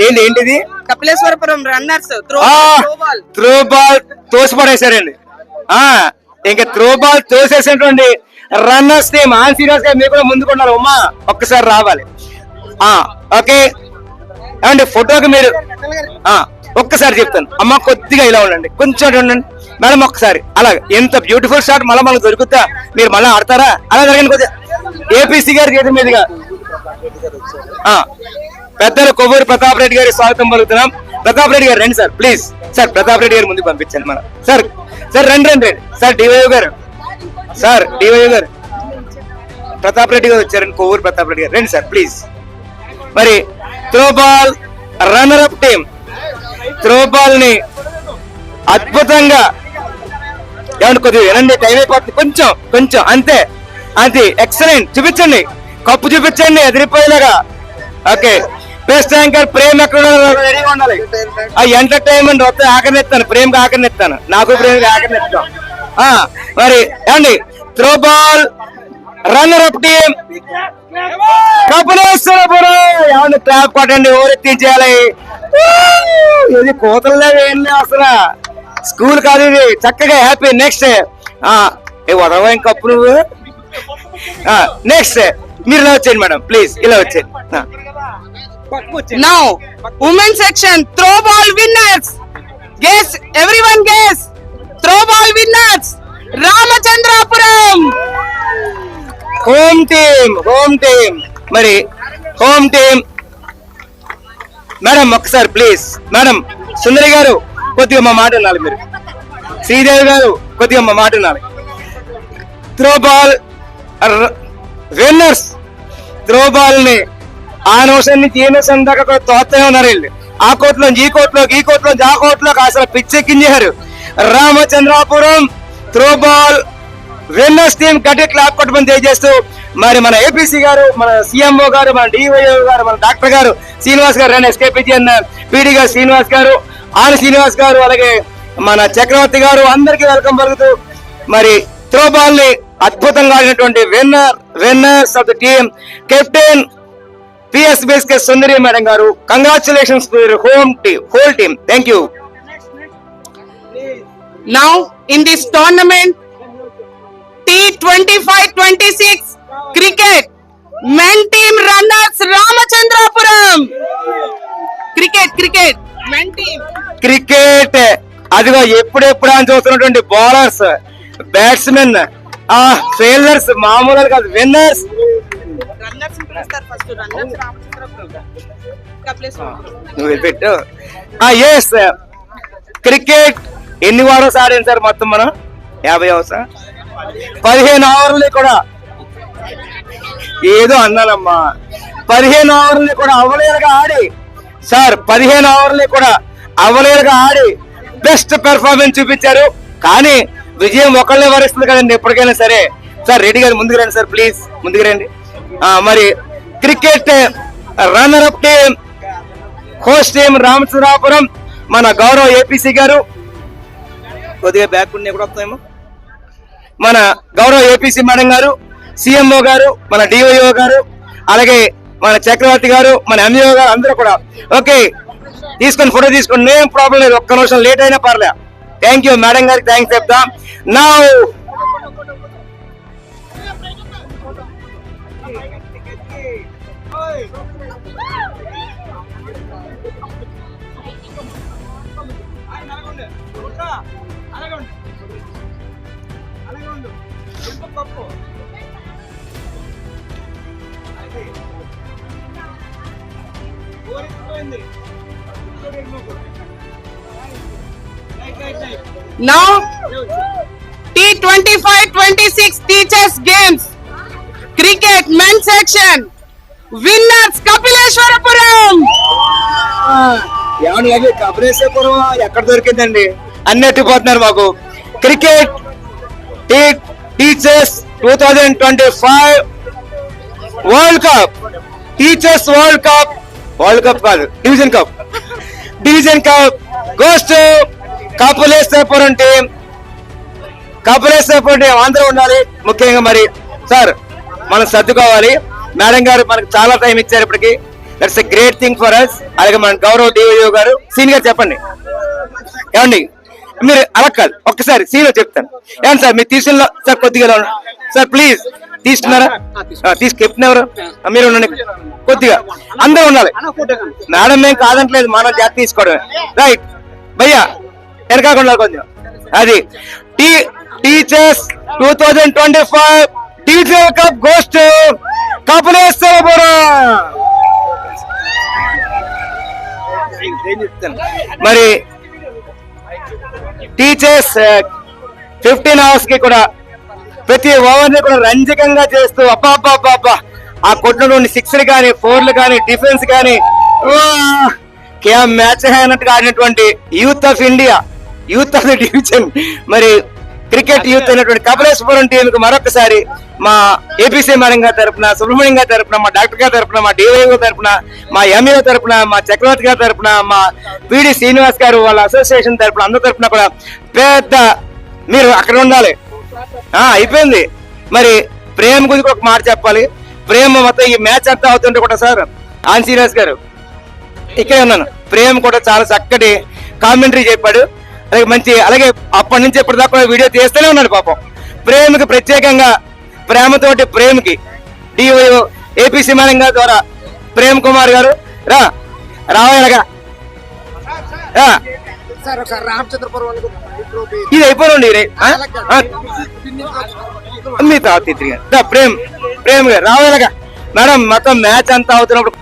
ఏంటిది? కపిలేశ్వరపురం రన్నర్స్ త్రో బాల్ తోసిపడేశారండి. ఇంకా త్రో బాల్ తోసేసినటువంటి రన్నర్స్ టీమ్ ఆన్ సీరియస్ గా మీరు కూడా ముందుకున్నారు. ఉమ్మా ఒక్కసారి రావాలి. ఓకే ఏమండి ఫోటోకి మీరు ఒక్కసారి చెప్తాను. అమ్మ కొద్దిగా ఇలా ఉండండి, కొంచెం ఉండండి మేడం ఒక్కసారి. అలాగే ఎంత బ్యూటిఫుల్ షాట్ మళ్ళీ మనకు దొరుకుతా, మీరు మళ్ళీ ఆడతారా? అలా జరగండి కొద్దిగా. ఏపీసీ గారి చేతి మీదుగా పెద్దలు కొవ్వూరు ప్రతాప్ రెడ్డి గారి స్వాగతం పలుకుతున్నాం. ప్రతాప్ రెడ్డి గారు రండి sir please. Sir Pratap Reddy గారు ముందుకు పంపించండి మనం. సార్ రండి సార్. డివైఓ గారు ప్రతాప్ రెడ్డి గారు వచ్చారండి, కొవ్వూరు ప్రతాప్ రెడ్డి గారు రండి సార్ ప్లీజ్. మరి throw ball runner up team throw ball ని అద్భుతంగా ఏమంటే కొద్దిగా వినండి, టైం అయిపోతుంది కొంచెం అంతే. అది ఎక్సలెంట్. చూపించండి, కప్పు చూపించండి ఎదిరిపోయేలాగా. ఓకే, బెస్ట్ యాంకర్ ప్రేమ్ ఎక్కడ రెడీగా ఉండాలి. ఆ ఎంటర్టైన్మెంట్ వస్తే ఆకర్నిస్తాను, ప్రేమ్గా ఆకర్నిస్తాను, నాకు ప్రేమ్గా ఆకర్నిస్తాను. మరి ఏమండి throw ball runner up team Kapileswarapuram. ఏమన్నా ట్రాప్ కొట్టండి, ఓరెత్తించేయాలి. ఇది కోతలే ఏం లేవు అసలు, స్కూల్ కాదు ఇది. చక్కగా హ్యాపీ. నెక్స్ట్ వదవా కప్పు నువ్వు. నెక్స్ట్ మీరు ఇలా వచ్చేయండి మేడం ప్లీజ్, ఇలా వచ్చేయండి. Now women's section throw ball winners. Guess everyone guess. Throw ball winners Ramachandrapuram. Home team మరి హోమ్ టీమ్ మేడం ఒక్కసారి ప్లీజ్. మేడం సుందరి గారు కొద్దిగా మా మాట వినాలి, మీరు శ్రీదేవి గారు కొద్దిగా మా మాట వినాలి. Throw ball winners throw ball ని ఆ నోషన్ నుంచి ఏ నోషన్ దాకా తోస్తూనే ఉన్నారు వీళ్ళు. ఆ కోట్లోంచి ఈ కోట్లోకి, ఈ కోట్లోంచి ఆ కోట్లోకి అసలు పిచ్చెక్కించారు. Ramachandrapuram throw ball winners team గట్టి క్లాప్ కొట్టమని తెలియజేస్తూ మరి మన ఏపీసీ గారు, మన సిఎంఓ గారు, మన డివైఓ గారు, మన డాక్టర్ గారు శ్రీనివాస్ గారు, రెండు ఎస్కేపీజీ అన్న పీడీ గారు శ్రీనివాస్ గారు, ఆర్ శ్రీనివాస్ గారు, అలాగే మన చక్రవర్తి గారు అందరికీ వెల్కమ్ పలుకుతూ మరి త్రో బాల్ ని అద్భుతంగా ఆడినటువంటి winners of the team captain PSBSK Sundari madam garu. Congratulations to your whole team. Thank you. Now in this tournament T25-26 cricket men team runners Ramachandrapuram. Cricket men team. Cricket అదిగో ఎప్పుడెప్పుడు అని చూస్తున్నటువంటి బౌలర్స్, బ్యాట్స్మెన్, ఫెయిలర్స్ మామూలు కాదు, విన్నర్స్. నువ్వు పెట్టు. ఎస్, క్రికెట్ ఎన్ని ఓవర్స్ ఆడాను సార్ మొత్తం మనం? 50 ఓవర్స్. 15 ఓవర్లు కూడా ఏదో అన్నానమ్మా, 15 ఓవర్లు కూడా అవలేరుగా ఆడి సార్, 15 ఓవర్లు కూడా అవలేరుగా ఆడి బెస్ట్ పెర్ఫార్మెన్స్ చూపించారు. కానీ విజయం ఒకళ్ళే వరిస్తుంది కదండి ఎప్పటికైనా సరే. సార్ రెడీ గారు ముందుకు రండి సార్, ప్లీజ్ ముందుకు రండి. మరి cricket runner up team, host team Ramachandrapuram మన గౌరవ్ ఏపీసీ గారు, కొద్దిగా బ్యాక్ ఉండి ఎక్కడ వస్తాయేమో, మన గౌరవ్ ఏపీసీ మేడం గారు, సిఎంఓ గారు, మన డిఓ గారు, అలాగే మన చక్రవర్తి గారు, మన ఎంఈఓ గారు, అందరూ కూడా ఓకే తీసుకొని ఫోటో తీసుకోండి, ఏం ప్రాబ్లం లేదు, ఒక్క నిమిషం లేట్ అయినా పర్లే. థ్యాంక్ యూ మేడం గారికి థ్యాంక్స్ చెప్తాం. నా Now, T25-26 Teachers Games, Cricket Men's Section, Winners Kapileshwarapuram. ఏమన్నా కబరేశ్వరం ఎక్కడ దొరికిందండి, అన్నట్టు పోతున్నారు మాకు. Cricket teachers 2025 world cup, teachers world cup కాదు, division cup goes to Kapileswarapuram team. Kapileswarapuram team అందరూ ఉండాలి. ముఖ్యంగా మరి సార్ మనం సర్దుకోవాలి. మేడం గారు మనకు చాలా టైం ఇచ్చారు ఇప్పటికి, that's a great thing for us. అలాగే మన గౌరవ్ డిఓ గారు, సీన్ గారు చెప్పండి. ఏమండి మీరు అలా కాదు, ఒక్కసారి సీన్ చెప్తాను. ఏమండి సార్ మీరు తీసుకున్న సార్ కొద్దిగా సార్ ప్లీజ్ తీసుకున్నారా? తీసుకెప్పినెవరు? మీరు ఉండండి కొద్దిగా, అందరూ ఉండాలి. మేడం మేము కాదంటలేదు, మనం జాతి తీసుకోవడం రైట్ భయ్యా, వెనకాకుండా కొంచెం. అది teachers 2025 teacher cup goes to Kapileswarapuram. మరి టీచర్స్ 15 అవర్స్ కి కూడా ప్రతి ఓవర్ ని కూడా రంజకంగా చేస్తూ అబ్బా ఆ కొట్టినటువంటి 6లు కానీ 4లు కానీ డిఫెన్స్ కానీ మ్యాచ్ అయినట్టుగా ఆడినటువంటి youth of India, youth of the division, మరి క్రికెట్ యూత్ అయినటువంటి కపిలేశ్వరం టీం కు మరొకసారి మా ఏపీసీ మేడం గారి తరపున, సుబ్రహ్మణ్యం గారి తరపున, మా డాక్టర్ గారి తరపున, మా డిఓ తరపున, మా ఎంఈఓ తరపున, మా చక్రవర్తి గారి తరపున, మా పిడి శ్రీనివాస్ గారు వాళ్ళ అసోసియేషన్ తరపున, అందరి తరపున కూడా పెద్ద మీరు అక్కడ ఉండాలి. అయిపోయింది. మరి ప్రేమ గురించి ఒక మాట చెప్పాలి. ప్రేమ మొత్తం ఈ మ్యాచ్ అంతా అవుతుంటే కూడా సార్ ఆన్ శ్రీనివాస్ గారు ఇక్కడే ఉన్నాను, ప్రేమ కూడా చాలా చక్కటి కామెంటరీ చెప్పాడు. అలాగే మంచి, అలాగే అప్పటి నుంచి ఇప్పటిదాకా వీడియో తీస్తూనే ఉన్నాడు పాపం. ప్రేమకి ప్రత్యేకంగా ప్రేమతోటి ప్రేమకి డిఓ ఏపీసీ మేడం గారి ద్వారా ప్రేమ్ కుమార్ గారు రావాలగా ఇది అయిపోయింది మీ ప్రేమ్ గారు రావాలగా మేడం. మొత్తం మ్యాచ్ అంతా అవుతున్నప్పుడు